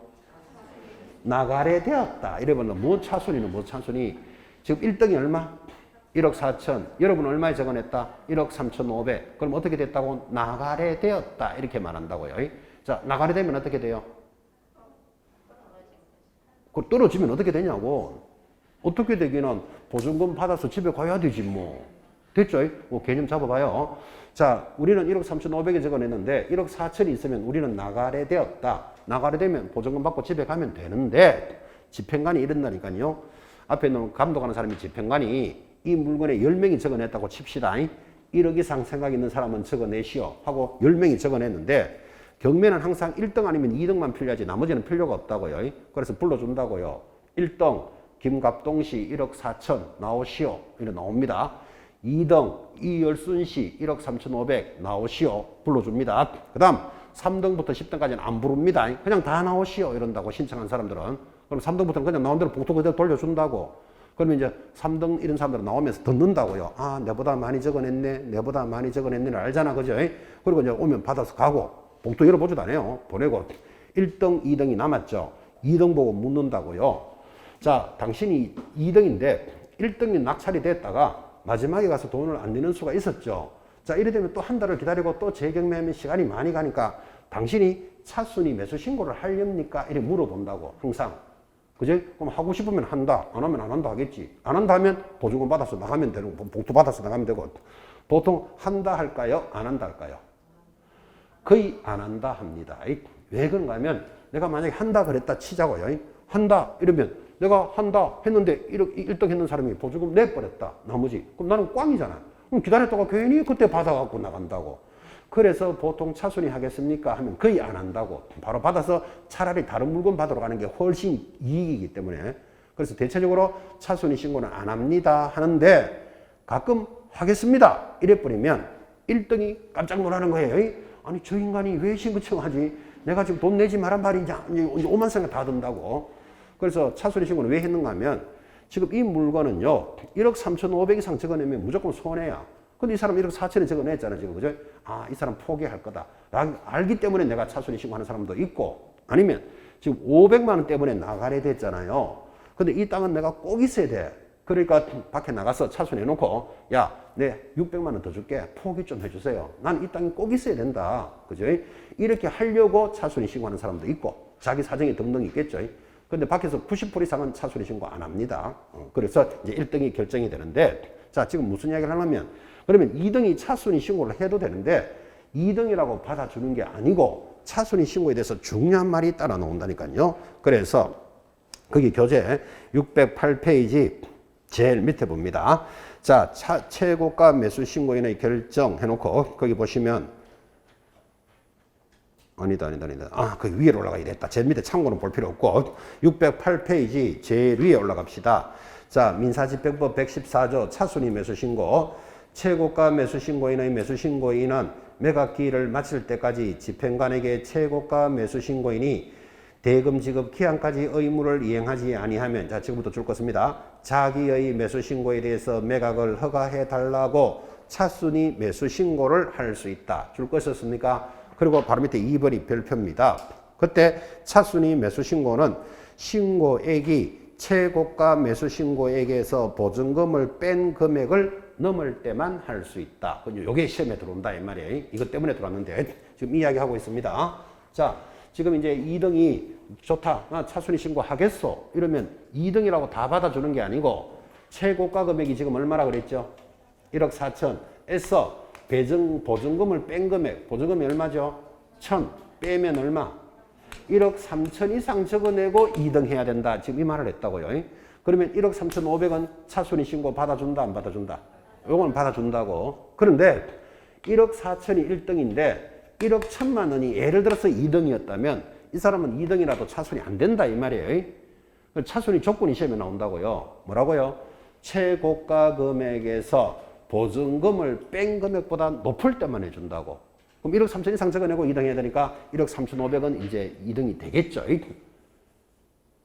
Speaker 1: 나가래 되었다. 이러면 뭐 차순위는 뭐 차순위? 지금 1등이 얼마? 1억 4천. 여러분은 얼마에 적어냈다? 1억 3,500. 그럼 어떻게 됐다고? 나가래 되었다. 이렇게 말한다고요. 자, 나가래 되면 어떻게 돼요? 그 떨어지면 어떻게 되냐고. 어떻게 되기는 보증금 받아서 집에 가야 되지 뭐. 됐죠? 뭐 개념 잡아봐요. 자, 우리는 1억 3,500에 적어냈는데 1억 4천이 있으면 우리는 나가래 되었다. 나가래 되면 보증금 받고 집에 가면 되는데 집행관이 이런다니까요. 앞에 있는 감독하는 사람이 집행관이 이 물건에 10명이 적어냈다고 칩시다. 1억 이상 생각 있는 사람은 적어내시오 하고 10명이 적어냈는데 경매는 항상 1등 아니면 2등만 필요하지 나머지는 필요가 없다고요. 그래서 불러준다고요. 1등 김갑동씨 1억 4천 나오시오. 이래 나옵니다. 2등 이열순씨 1억 3,500 나오시오. 불러줍니다. 그 다음 3등부터 10등까지는 안 부릅니다. 그냥 다 나오시오. 이런다고 신청한 사람들은. 그럼 3등부터는 그냥 나온 대로 봉투 그대로 돌려준다고. 그러면 이제 3등 이런 사람들은 나오면서 듣는다고요. 아, 내보다 많이 적어냈네. 내보다 많이 적어냈네를 알잖아. 그죠? 그리고 이제 오면 받아서 가고 봉투 열어보지도 않아요. 보내고 1등, 2등이 남았죠. 2등 보고 묻는다고요. 자, 당신이 2등인데 1등이 낙찰이 됐다가 마지막에 가서 돈을 안 내는 수가 있었죠. 자, 이래 되면 또 한 달을 기다리고 또 재경매하면 시간이 많이 가니까 당신이 차순위 매수 신고를 하렵니까? 이렇게 물어본다고, 항상. 그죠? 그럼 하고 싶으면 한다. 안 하면 안 한다 하겠지. 안 한다 하면 보증금 받아서 나가면 되는, 봉투 받아서 나가면 되고. 보통 한다 할까요? 안 한다 할까요? 거의 안 한다 합니다. 왜 그런가 하면 내가 만약에 한다 그랬다 치자고요. 한다 이러면 내가 한다 했는데 1등 했는 사람이 보증금 내버렸다. 나머지. 그럼 나는 꽝이잖아. 그럼 기다렸다가 괜히 그때 받아갖고 나간다고. 그래서 보통 차순위 하겠습니까? 하면 거의 안 한다고. 바로 받아서 차라리 다른 물건 받으러 가는 게 훨씬 이익이기 때문에. 그래서 대체적으로 차순위 신고는 안 합니다 하는데 가끔 하겠습니다. 이래버리면 1등이 깜짝 놀라는 거예요. 아니 저 인간이 왜 신고청하지? 내가 지금 돈 내지 말란 말이냐? 이제 오만 생각 다 든다고. 그래서 차순위 신고는 왜 했는가 하면 지금 이 물건은요 1억 3,500 이상 적어내면 무조건 손해야. 근데 이 사람 1억 4천에 적어냈잖아 지금. 그죠? 아, 이 사람 포기할 거다 알기 때문에 내가 차순위 신고하는 사람도 있고, 아니면 지금 500만 원 때문에 나가래 됐잖아요. 근데 이 땅은 내가 꼭 있어야 돼. 그러니까 밖에 나가서 차순위 해놓고 야, 내 600만 원 더 줄게. 포기 좀 해주세요. 난 이 땅이 꼭 있어야 된다. 그죠? 이렇게 하려고 차순위 신고하는 사람도 있고 자기 사정이 등등 있겠죠. 근데 밖에서 90% 이상은 차순위 신고 안 합니다. 그래서 이제 1등이 결정이 되는데, 자, 지금 무슨 이야기를 하냐면, 그러면 2등이 차순위 신고를 해도 되는데 2등이라고 받아주는 게 아니고 차순위 신고에 대해서 중요한 말이 따라 나온다니까요. 그래서 거기 교재 608페이지 제일 밑에 봅니다. 자, 최고가 매수 신고인의 결정 해놓고 거기 보시면 아니다. 그 위로 올라가야 됐다. 제일 밑에 참고는 볼 필요 없고 608페이지 제일 위에 올라갑시다. 자, 민사집행법 114조 차순위 매수신고. 최고가 매수신고인의 매수신고인은 매각기일을 마칠 때까지 집행관에게 최고가 매수신고인이 대금 지급 기한까지 의무를 이행하지 아니하면, 자, 지금부터 줄 것입니다. 자기의 매수신고에 대해서 매각을 허가해 달라고 차순위 매수신고를 할 수 있다. 줄 것이었습니까? 그리고 바로 밑에 2번이 별표입니다. 그때 차순위 매수신고는 신고액이 최고가 매수신고액에서 보증금을 뺀 금액을 넘을 때만 할 수 있다. 이게 시험에 들어온다 이 말이에요. 이것 때문에 들어왔는데 지금 이야기하고 있습니다. 자, 지금 이제 2등이 좋다. 나 차순위 신고하겠소. 이러면 2등이라고 다 받아주는 게 아니고 최고가 금액이 지금 얼마라 그랬죠? 1억 4천에서 보증금을 뺀 금액, 보증금이 얼마죠? 1,000 빼면 얼마? 1억 3천 이상 적어내고 2등 해야 된다. 지금 이 말을 했다고요. 그러면 1억 3,500원 차순위 신고 받아준다, 안 받아준다? 요건 받아준다고. 그런데 1억 4천이 1등인데 1억 1천만 원이 예를 들어서 2등이었다면 이 사람은 2등이라도 차순위 안 된다 이 말이에요. 차순위 조건이 시험에 나온다고요. 뭐라고요? 최고가 금액에서 보증금을 뺀 금액보다 높을 때만 해준다고. 그럼 1억 3천 이상 적어내고 2등 해야 되니까 1억 3,500원 이제 2등이 되겠죠.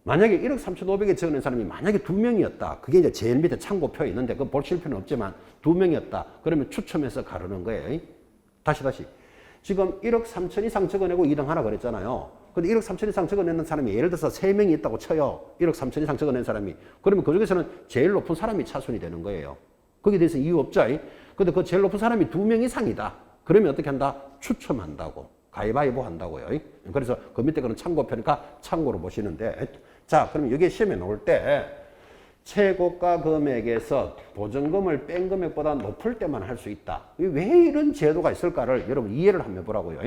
Speaker 1: 만약에 1억 3,500에 적어낸 사람이 만약에 2명이었다. 그게 이제 제일 밑에 참고표에 있는데 그건 보실 필요는 없지만 2명이었다. 그러면 추첨해서 가르는 거예요. 다시. 지금 1억 3천 이상 적어내고 2등 하라 그랬잖아요. 근데 1억 3천 이상 적어내는 사람이 예를 들어서 3명이 있다고 쳐요. 1억 3천 이상 적어낸 사람이. 그러면 그중에서는 제일 높은 사람이 차순이 되는 거예요. 거기에 대해서 이유 없죠. 근데 그 제일 높은 사람이 2명 이상이다. 그러면 어떻게 한다? 추첨한다고. 가위바위보 한다고요. 그래서 그 밑에 거는 참고표니까 참고로 보시는데. 자, 그러면 여기 시험에 나올 때 최고가 금액에서 보증금을 뺀 금액보다 높을 때만 할 수 있다. 왜 이런 제도가 있을까를 여러분 이해를 한번 해보라고요.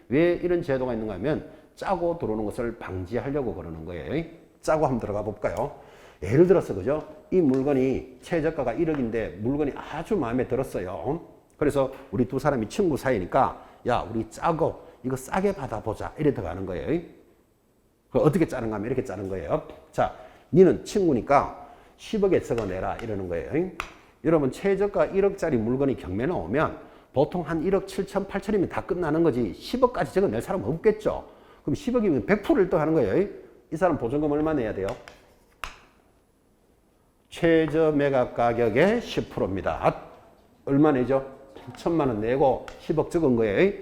Speaker 1: 왜 이런 제도가 있는가 하면 짜고 들어오는 것을 방지하려고 그러는 거예요. 짜고 한번 들어가 볼까요? 예를 들어서 그죠? 이 물건이 최저가가 1억인데 물건이 아주 마음에 들었어요. 그래서 우리 두 사람이 친구 사이니까 야, 우리 짜고 이거 싸게 받아보자. 이래 들어가는 거예요. 어떻게 짜는가 하면 이렇게 짜는 거예요. 자, 니는 친구니까 10억에 적어내라 이러는 거예요. 여러분 최저가 1억짜리 물건이 경매 나오면 보통 한 1억 7천, 8천이면 다 끝나는 거지 10억까지 적어낼 사람 없겠죠. 그럼 10억이면 100%를 또 하는 거예요. 이 사람 보증금 얼마 내야 돼요? 최저 매각 가격의 10%입니다. 얼마 내죠? 1,000만 원 내고 10억 적은 거예요.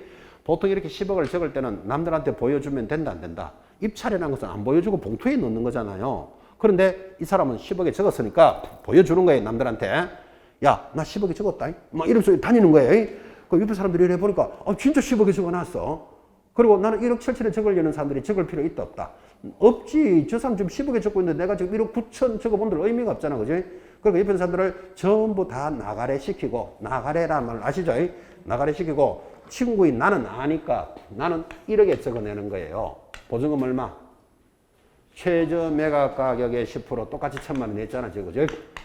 Speaker 1: 보통 이렇게 10억을 적을 때는 남들한테 보여주면 된다, 안 된다? 입찰이라는 것은 안 보여주고 봉투에 넣는 거잖아요. 그런데 이 사람은 10억에 적었으니까 보여주는 거예요, 남들한테. 야, 나 10억에 적었다. 막 이러면서 다니는 거예요. 그 옆에 사람들이 이래 보니까, 진짜 10억에 적어놨어. 그리고 나는 1억 7천에 적으려는 사람들이 적을 필요 있다, 없다? 없지. 저 사람 지금 10억에 적고 있는데 내가 지금 1억 9천 적어본들 의미가 없잖아, 그지? 그러니까 옆에 사람들을 전부 다 나가래 시키고, 나가래라는 말 아시죠? 나가래 시키고, 친구인 나는 아니까 나는 1억에 적어내는 거예요. 보증금 얼마? 최저 매각 가격의 10% 똑같이 1,000만 원 냈잖아, 지금.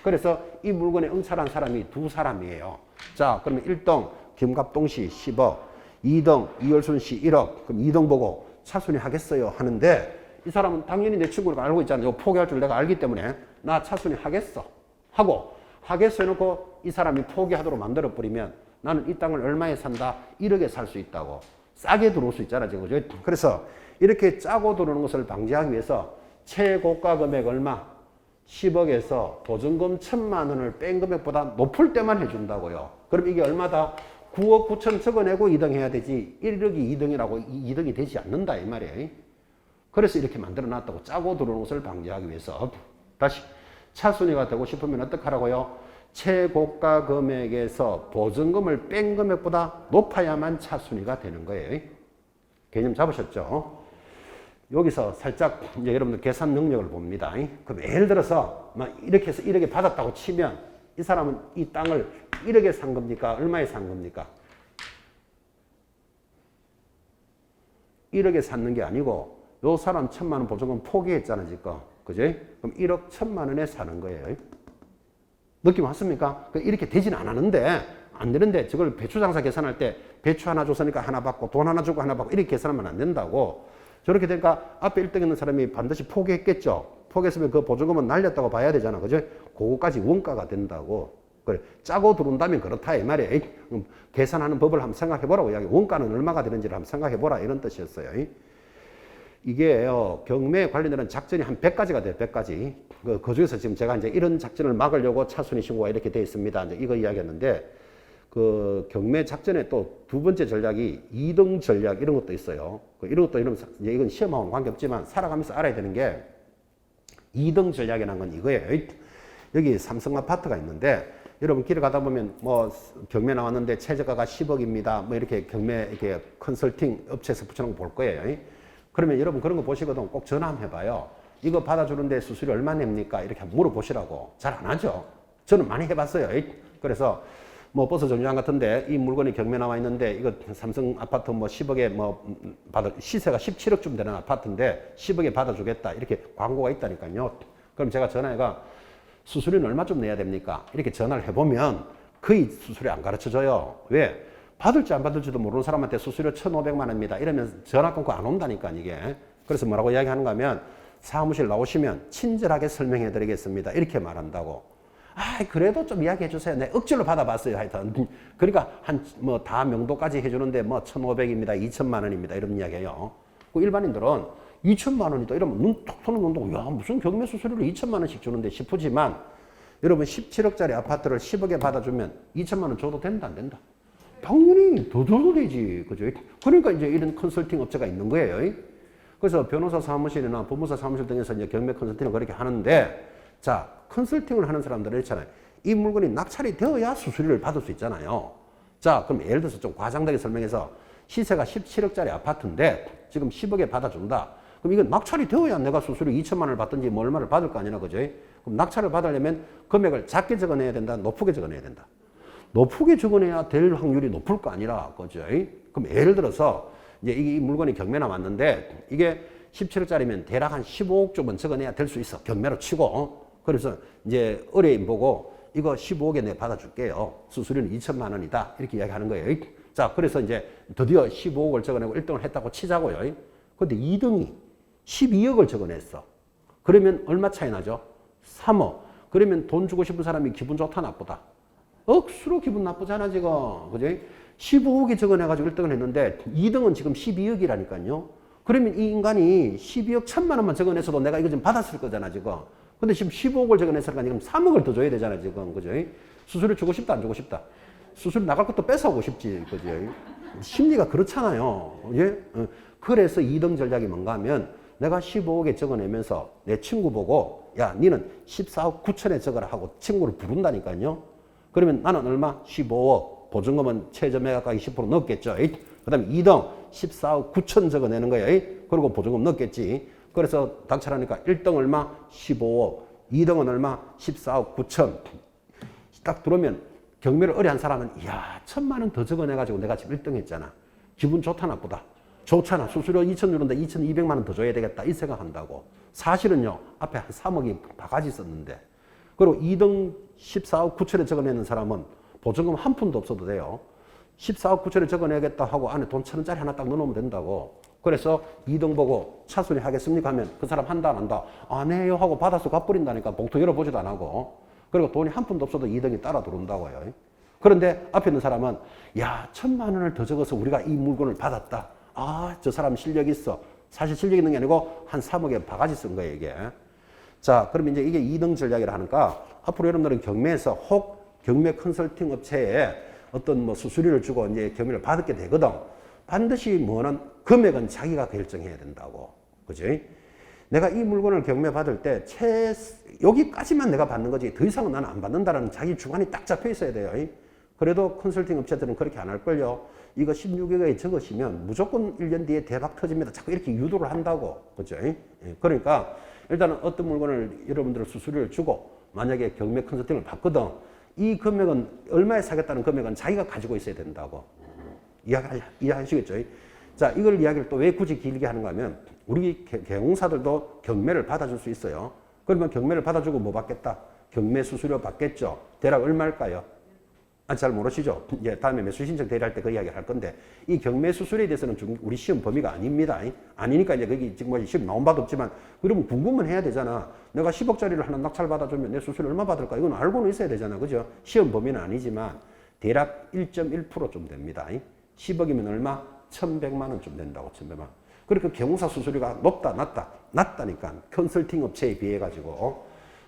Speaker 1: 그래서 이 물건에 응찰한 사람이 두 사람이에요. 자, 그러면 1등 김갑동 씨 10억, 2등 이열순 씨 1억. 그럼 2등 보고 차순위 하겠어요 하는데 이 사람은 당연히 내 친구를 알고 있잖아요. 포기할 줄 내가 알기 때문에 나 차순위 하겠어 하고 하겠어 해놓고 이 사람이 포기하도록 만들어버리면 나는 이 땅을 얼마에 산다? 1억에 살 수 있다고. 싸게 들어올 수 있잖아, 지금. 그래서 이렇게 짜고 들어오는 것을 방지하기 위해서 최고가 금액 얼마? 10억에서 보증금 1,000만 원을 뺀 금액보다 높을 때만 해준다고요. 그럼 이게 얼마다? 9억 9천 적어내고 2등 해야 되지 1억이 2등이라고 2등이 되지 않는다 이 말이에요. 그래서 이렇게 만들어 놨다고. 짜고 들어오는 것을 방지하기 위해서. 다시 차순위가 되고 싶으면 어떻게 하라고요? 최고가 금액에서 보증금을 뺀 금액보다 높아야만 차순위가 되는 거예요. 개념 잡으셨죠? 여기서 살짝 이제 여러분들 계산 능력을 봅니다. 그럼 예를 들어서 막 이렇게 해서 1억에 받았다고 치면 이 사람은 이 땅을 1억에 산 겁니까? 얼마에 산 겁니까? 1억에 샀는 게 아니고 요 사람 1,000만 원 보증금 포기했잖아 지금. 그죠? 그럼 1억 1,000만 원에 사는 거예요. 느낌 왔습니까? 이렇게 되진 않았는데 안 되는데 저걸 배추 장사 계산할 때 배추 하나 줬으니까 하나 받고 돈 하나 주고 하나 받고 이렇게 계산하면 안 된다고. 저렇게 되니까 앞에 1등 있는 사람이 반드시 포기했겠죠. 포기했으면 그 보증금은 날렸다고 봐야 되잖아. 그죠? 그거까지 원가가 된다고. 그래. 짜고 들어온다면 그렇다 이 말이에요. 계산하는 법을 한번 생각해 보라고 이야기. 원가는 얼마가 되는지를 한번 생각해 보라 이런 뜻이었어요. 이게요, 경매에 관련된 작전이 한 100가지가 돼요, 100가지. 그 중에서 지금 제가 이제 이런 작전을 막으려고 차순위 신고가 이렇게 돼 있습니다. 이제 이거 이야기했는데, 그 경매 작전에 또 두 번째 전략이 2등 전략 이런 것도 있어요. 이런 것도 이러면 이제 이건 시험하고는 관계없지만 살아가면서 알아야 되는 게 2등 전략이라는 건 이거예요. 여기 삼성 아파트가 있는데, 여러분 길을 가다 보면 뭐 경매 나왔는데 최저가가 10억입니다. 뭐 이렇게 경매 이렇게 컨설팅 업체에서 붙여놓은 거 볼 거예요. 그러면 여러분 그런 거 보시거든 꼭 전화 한번 해봐요. 이거 받아주는데 수수료 얼마 냅니까? 이렇게 물어보시라고. 잘 안 하죠. 저는 많이 해봤어요. 그래서 뭐 버스 정류장 같은데 이 물건이 경매 나와 있는데 이거 삼성 아파트 뭐 10억에 뭐 받아 시세가 17억쯤 되는 아파트인데 10억에 받아주겠다 이렇게 광고가 있다니까요. 그럼 제가 전화해가 수수료는 얼마쯤 내야 됩니까? 이렇게 전화를 해보면 거의 수수료 안 가르쳐줘요. 왜? 받을지 안 받을지도 모르는 사람한테 수수료 1,500만 원입니다. 이러면 전화 끊고 안 온다니까 이게. 그래서 뭐라고 이야기하는가 하면 사무실 나오시면 친절하게 설명해 드리겠습니다. 이렇게 말한다고. 아, 그래도 좀 이야기해 주세요. 내 억지로 받아봤어요. 하여튼. 그러니까 뭐 다 명도까지 해주는데 뭐 1,500입니다. 2,000만 원입니다. 이런 이야기예요. 그 일반인들은 2,000만 원이다. 이러면 눈 톡 터는 눈도 야, 무슨 경매 수수료를 2,000만 원씩 주는데 싶으지만 여러분 17억짜리 아파트를 10억에 받아주면 2,000만 원 줘도 된다, 안 된다? 당연히 더 줘도 되지. 그죠? 그러니까 이제 이런 컨설팅 업체가 있는 거예요. 그래서 변호사 사무실이나 법무사 사무실 등에서 이제 경매 컨설팅을 그렇게 하는데 자, 컨설팅을 하는 사람들은 있잖아요. 이 물건이 낙찰이 되어야 수수료를 받을 수 있잖아요. 자, 그럼 예를 들어서 좀 과장되게 설명해서 시세가 17억짜리 아파트인데 지금 10억에 받아준다. 그럼 이건 낙찰이 되어야 내가 수수료 2천만 원을 받든지 뭐 얼마를 받을 거 아니나, 그죠? 그럼 낙찰을 받으려면 금액을 작게 적어내야 된다, 높게 적어내야 된다. 높게 적어내야 될 확률이 높을 거 아니라, 그죠? 그럼 예를 들어서 이제 이 물건이 경매나 왔는데 이게 17억짜리면 대략 한 15억 쪽은 적어내야 될 수 있어. 경매로 치고. 그래서 이제 의뢰인 보고 이거 15억에 내가 받아줄게요. 수수료는 2천만 원이다. 이렇게 이야기하는 거예요. 자, 그래서 이제 드디어 15억을 적어내고 1등을 했다고 치자고요. 근데 2등이 12억을 적어냈어. 그러면 얼마 차이 나죠? 3억. 그러면 돈 주고 싶은 사람이 기분 좋다, 나쁘다? 억수로 기분 나쁘잖아, 지금. 그죠? 15억이 적어내가지고 1등을 했는데 2등은 지금 12억이라니까요. 그러면 이 인간이 12억 1천만 원만 적어냈어도 내가 이거 좀 받았을 거잖아, 지금. 근데 지금 15억을 적어냈으니까 지금 3억을 더 줘야 되잖아, 지금. 그죠? 수수료 주고 싶다, 안 주고 싶다? 수수료 나갈 것도 뺏어오고 싶지, 그죠? 심리가 그렇잖아요. 예? 그래서 2등 전략이 뭔가 하면 내가 15억에 적어내면서 내 친구 보고 야, 니는 14억 9천에 적어라 하고 친구를 부른다니까요. 그러면 나는 얼마? 15억. 보증금은 최저 매각가격 10% 넣겠죠. 그 다음에 2등 14억 9천 적어내는 거예요. 그리고 보증금 넣겠지. 그래서 낙찰하니까 1등 얼마? 15억. 2등은 얼마? 14억 9천. 딱 들어오면 경매를 의뢰한 사람은 이야, 1,000만 원 더 적어내가지고 내가 지금 1등 했잖아. 기분 좋다, 나쁘다? 좋잖아. 수수료 2천 주는데 2,200만 원 더 줘야 되겠다. 이 생각한다고. 사실은요, 앞에 한 3억이 바가지 썼는데. 그리고 2등 14억 9천에 적어내는 사람은 보증금 한 푼도 없어도 돼요. 14억 9천에 적어내겠다 하고 안에 돈 1,000원짜리 하나 딱 넣어놓으면 된다고. 그래서 2등 보고 차순위 하겠습니까 하면 그 사람 한다 안 한다? 안 해요 하고 받아서 갚버린다니까. 봉투 열어보지도 안 하고. 그리고 돈이 한 푼도 없어도 2등이 따라 들어온다고요. 그런데 앞에 있는 사람은 야, 1,000만 원을 더 적어서 우리가 이 물건을 받았다. 아, 저 사람 실력 있어. 사실 실력 있는 게 아니고 한 3억에 바가지 쓴 거예요, 이게. 자, 그러면 이제 이게 2등 전략이라 하니까 앞으로 여러분들은 경매에서 혹 경매 컨설팅 업체에 어떤 뭐 수수료를 주고 이제 경매를 받게 되거든. 반드시 뭐는 금액은 자기가 결정해야 된다고. 그죠? 내가 이 물건을 경매 받을 때 여기까지만 내가 받는 거지 더 이상은 나는 안 받는다라는 자기 주관이 딱 잡혀 있어야 돼요. 그래도 컨설팅 업체들은 그렇게 안 할걸요. 이거 16억에 적으시면 무조건 1년 뒤에 대박 터집니다. 자꾸 이렇게 유도를 한다고. 그죠? 그러니까 일단은 어떤 물건을 여러분들 수수료를 주고 만약에 경매 컨설팅을 받거든. 이 금액은 얼마에 사겠다는 금액은 자기가 가지고 있어야 된다고. 이해하시겠죠? 자, 이걸 이야기를 또 왜 굳이 길게 하는가 하면 우리 개공사들도 경매를 받아줄 수 있어요. 그러면 경매를 받아주고 뭐 받겠다? 경매 수수료 받겠죠. 대략 얼마일까요? 잘 모르시죠? 이제 다음에 매수 신청 대리할 때 그 이야기를 할 건데, 이 경매 수수료에 대해서는 우리 시험 범위가 아닙니다. 아니니까 이제 거기 지금 뭐 시험 나온 바도 없지만, 그러면 궁금은 해야 되잖아. 내가 10억짜리를 하나 낙찰 받아주면 내 수수료 얼마 받을까? 이건 알고는 있어야 되잖아. 그죠? 시험 범위는 아니지만, 대략 1.1%좀 됩니다. 10억이면 얼마? 1,100만 원좀 된다고, 1,100만 원. 그러니까 경우사 수수료가 높다, 낮다? 낮다니까. 컨설팅 업체에 비해 가지고.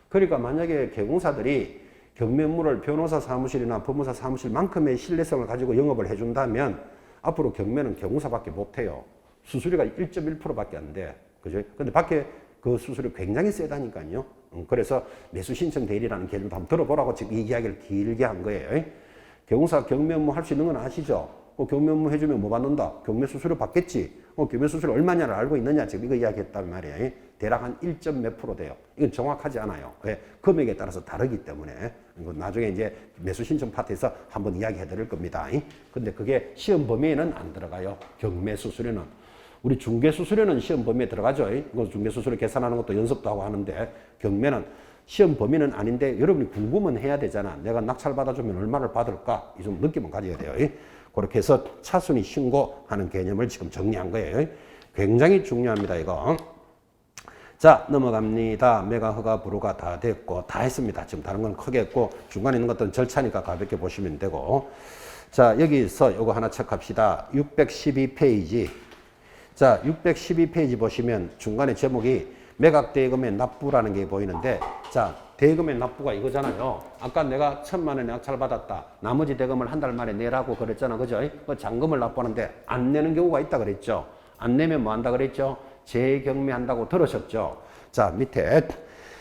Speaker 1: 그러니까 만약에 경우사들이 경매물을 변호사 사무실이나 법무사 사무실만큼의 신뢰성을 가지고 영업을 해준다면 앞으로 경매는 경우사밖에 못해요. 수수료가 1.1%밖에 안 돼. 그죠? 근데 밖에 그 수수료 굉장히 세다니까요. 그래서 매수 신청 대리라는 개념도 한번 들어보라고 지금 이 이야기를 길게 한 거예요. 경우사 경매 업무 할 수 있는 건 아시죠? 경매 업무 해주면 뭐 받는다? 경매 수수료 받겠지. 경매 수수료 얼마냐를 알고 있느냐? 지금 이거 이야기했단 말이에요. 대략 한 1점 몇 프로 돼요. 이건 정확하지 않아요. 왜? 금액에 따라서 다르기 때문에. 이건 나중에 이제 매수 신청 파트에서 한번 이야기해 드릴 겁니다. 근데 그게 시험 범위에는 안 들어가요. 경매 수수료는. 우리 중개 수수료는 시험 범위에 들어가죠. 중개 수수료 계산하는 것도 연습도 하고 하는데, 경매는 시험 범위는 아닌데 여러분이 궁금은 해야 되잖아. 내가 낙찰 받아주면 얼마를 받을까? 이 좀 느낌은 가져야 돼요. 그렇게 해서 차순위 신고하는 개념을 지금 정리한 거예요. 굉장히 중요합니다, 이거. 자, 넘어갑니다. 매각 허가 불허가 다 됐고, 다 했습니다. 지금 다른 건 크게 했고, 중간에 있는 것들은 절차니까 가볍게 보시면 되고. 자, 여기서 이거 하나 체크합시다. 612페이지. 자, 612페이지 보시면 중간에 제목이 매각 대금의 납부라는 게 보이는데, 자, 대금의 납부가 이거잖아요. 아까 내가 1,000만 원에 낙찰 받았다. 나머지 대금을 한 달 만에 내라고 그랬잖아. 그죠? 그 잔금을 납부하는데 안 내는 경우가 있다 그랬죠. 안 내면 뭐 한다 그랬죠? 재경매한다고 들으셨죠? 자, 밑에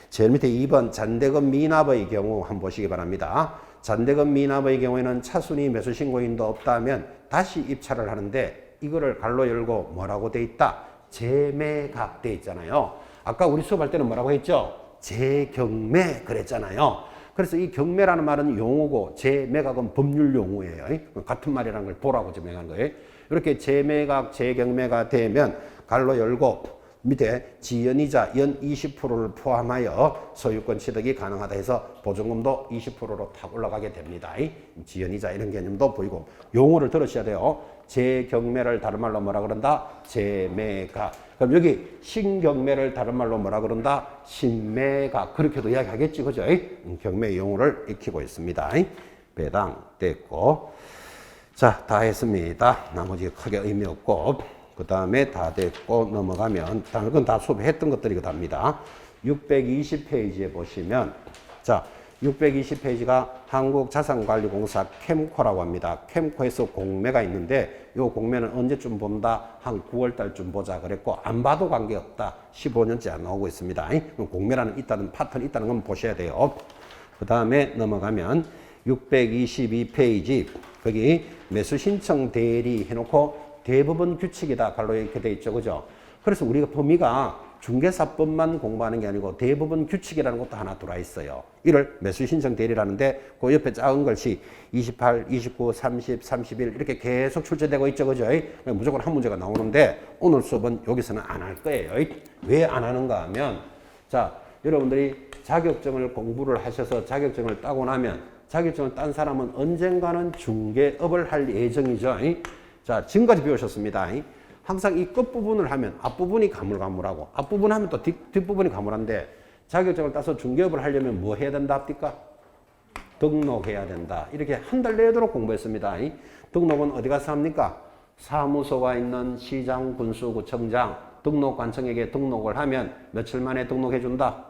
Speaker 1: 제일 밑에 2번 잔대금 미납의 경우 한번 보시기 바랍니다. 잔대금 미납의 경우에는 차순위 매수 신고인도 없다면 다시 입찰을 하는데, 이거를 갈로 열고 뭐라고 돼 있다? 재매각 돼 있잖아요. 아까 우리 수업할 때는 뭐라고 했죠? 재경매 그랬잖아요. 그래서 이 경매라는 말은 용어고 재매각은 법률 용어예요. 같은 말이라는 걸 보라고 증명한 거예요. 이렇게 재매각, 재경매가 되면 갈로 열고 밑에 지연이자 연 20%를 포함하여 소유권 취득이 가능하다 해서 보증금도 20%로 탁 올라가게 됩니다. 지연이자 이런 개념도 보이고, 용어를 들으셔야 돼요. 재경매를 다른 말로 뭐라 그런다? 재매각. 그럼 여기 신경매를 다른 말로 뭐라 그런다? 신매각. 그렇게도 이야기하겠지, 그죠? 경매 용어를 익히고 있습니다. 배당 됐고. 자, 다 했습니다. 나머지 크게 의미 없고, 그 다음에 다 됐고 넘어가면, 그건 다 수업했던 것들이기도 합니다. 620페이지에 보시면, 자, 620페이지가 한국자산관리공사 캠코라고 합니다. 캠코에서 공매가 있는데, 이 공매는 언제쯤 본다? 한 9월 달쯤 보자 그랬고, 안 봐도 관계없다. 15년째 안 나오고 있습니다. 공매라는 있다는 파트는 있다는 건 보셔야 돼요. 그 다음에 넘어가면 622페이지, 거기 매수 신청 대리 해놓고 대부분 규칙이다. 갈로 이렇게 돼 있죠. 그죠? 그래서 우리가 범위가 중개사법만 공부하는 게 아니고 대부분 규칙이라는 것도 하나 들어와 있어요. 이를 매수 신청 대리라는데, 그 옆에 작은 글씨 28, 29, 30, 31 이렇게 계속 출제되고 있죠. 그죠? 무조건 한 문제가 나오는데, 오늘 수업은 여기서는 안 할 거예요. 왜 안 하는가 하면, 자, 여러분들이 자격증을 공부를 하셔서 자격증을 따고 나면, 자격증을 딴 사람은 언젠가는 중개업을 할 예정이죠. 자, 지금까지 배우셨습니다. 항상 이 끝부분을 하면 앞부분이 가물가물하고, 앞부분 하면 또 뒷부분이 가물한데, 자격증을 따서 중개업을 하려면 뭐 해야 된다 합니까? 등록해야 된다. 이렇게 한 달 내도록 공부했습니다. 등록은 어디 가서 합니까? 사무소가 있는 시장, 군수, 구청장, 등록관청에게 등록을 하면 며칠 만에 등록해 준다?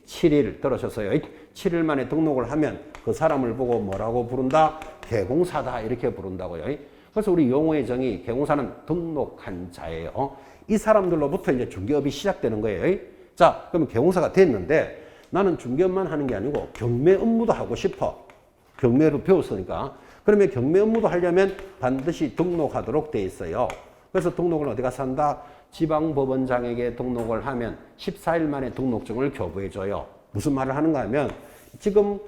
Speaker 1: 7일 들으셨어요? 7일 만에 등록을 하면 그 사람을 보고 뭐라고 부른다? 개공사다. 이렇게 부른다고요. 그래서 우리 용어의 정의, 개공사는 등록한 자예요. 이 사람들로부터 이제 중개업이 시작되는 거예요. 자, 그러면 개공사가 됐는데, 나는 중개업만 하는 게 아니고 경매 업무도 하고 싶어. 경매로 배웠으니까. 그러면 경매 업무도 하려면 반드시 등록하도록 돼 있어요. 그래서 등록을 어디 가서 한다? 지방법원장에게 등록을 하면 14일 만에 등록증을 교부해줘요. 무슨 말을 하는가 하면, 지금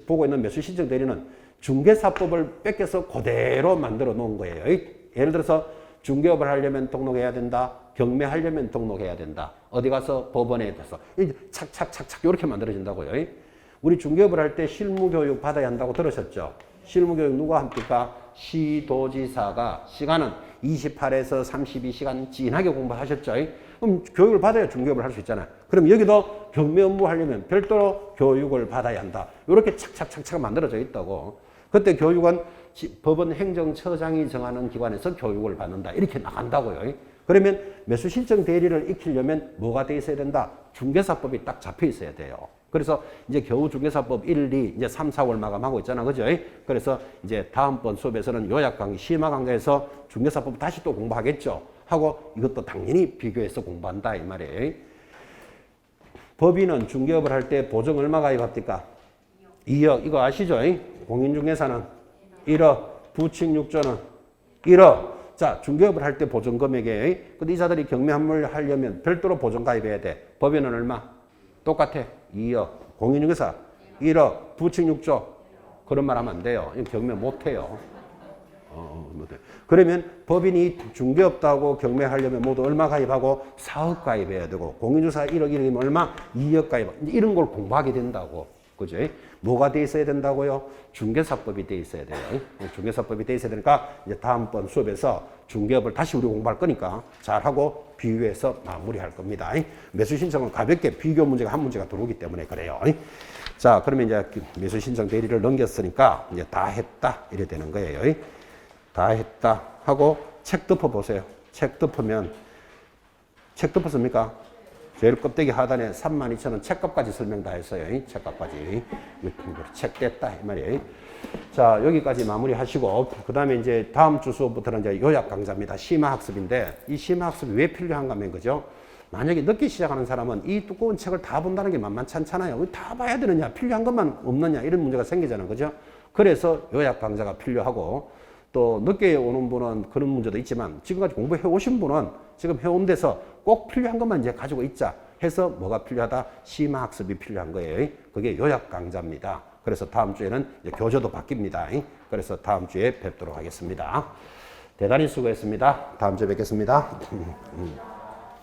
Speaker 1: 보고 있는 매수 신청 대리는 중개사법을 뺏겨서 그대로 만들어 놓은 거예요. 예를 들어서 중개업을 하려면 등록해야 된다. 경매하려면 등록해야 된다. 어디 가서 법원에 가서 착착착착 이렇게 만들어진다고요. 우리 중개업을 할 때 실무교육 받아야 한다고 들으셨죠? 실무교육 누가 합니까? 시도지사가 시간은 28에서 32시간 진하게 공부하셨죠. 그럼 교육을 받아야 중개업을 할 수 있잖아요. 그럼 여기도 경매 업무 하려면 별도로 교육을 받아야 한다. 이렇게 착착착착 만들어져 있다고. 그때 교육은 법원 행정처장이 정하는 기관에서 교육을 받는다. 이렇게 나간다고요. 그러면 매수 신청 대리를 익히려면 뭐가 돼 있어야 된다? 중개사법이 딱 잡혀 있어야 돼요. 그래서 이제 겨우 중개사법 1, 2, 이제 3, 4월 마감하고 있잖아. 그죠? 그래서 이제 다음번 수업에서는 요약 강의, 심화 강좌에서 중개사법 다시 또 공부하겠죠. 하고 이것도 당연히 비교해서 공부한다. 이 말이에요. 법인은 중개업을 할 때 보증 얼마 가입합니까? 2억. 이거 아시죠? 공인중개사는 1억. 부칙 6조는 1억. 자, 중개업을 할 때 보증 금액에, 근데 이자들이 경매 환물 하려면 별도로 보증 가입해야 돼. 법인은 얼마? 똑같아. 2억. 공인중개사 1억. 부칙 6조. 그런 말 하면 안 돼요. 경매 못 해요. 그러면 법인이 중개업다고 경매하려면 모두 얼마 가입하고 4억 가입해야 되고, 공인중개사 1억 1억이면 얼마? 2억 가입. 이런 걸 공부하게 된다고. 그죠? 뭐가 돼 있어야 된다고요? 중개사법이 돼 있어야 돼요. 중개사법이 돼 있어야 되니까 이제 다음번 수업에서 중개업을 다시 우리 공부할 거니까 잘하고 비교해서 마무리할 겁니다. 매수 신청은 가볍게 비교 문제가 한 문제가 들어오기 때문에 그래요. 자, 그러면 이제 매수 신청 대리를 넘겼으니까 이제 다 했다 이래 되는 거예요. 다 했다 하고 책 덮어 보세요. 책 덮으면 책 덮었습니까? 제일 껍데기 하단에 32,000원 책값까지 설명 다 했어요. 책값까지. 책 뗐다 이 말이에요. 자, 여기까지 마무리 하시고 그 다음에 이제 다음 주 수업부터는 이제 요약 강좌입니다. 심화학습인데 이 심화학습이 왜 필요한가 하면 그죠? 만약에 늦게 시작하는 사람은 이 두꺼운 책을 다 본다는 게 만만치 않잖아요. 다 봐야 되느냐, 필요한 것만 없느냐 이런 문제가 생기잖아요. 그죠? 그래서 요약 강좌가 필요하고 또 늦게 오는 분은 그런 문제도 있지만 지금까지 공부해 오신 분은 지금 해온 데서 꼭 필요한 것만 이제 가지고 있자 해서 뭐가 필요하다? 심화학습이 필요한 거예요. 그게 요약 강좌입니다. 그래서 다음 주에는 이제 교재도 바뀝니다. 그래서 다음 주에 뵙도록 하겠습니다. 대단히 수고했습니다. 다음 주에 뵙겠습니다.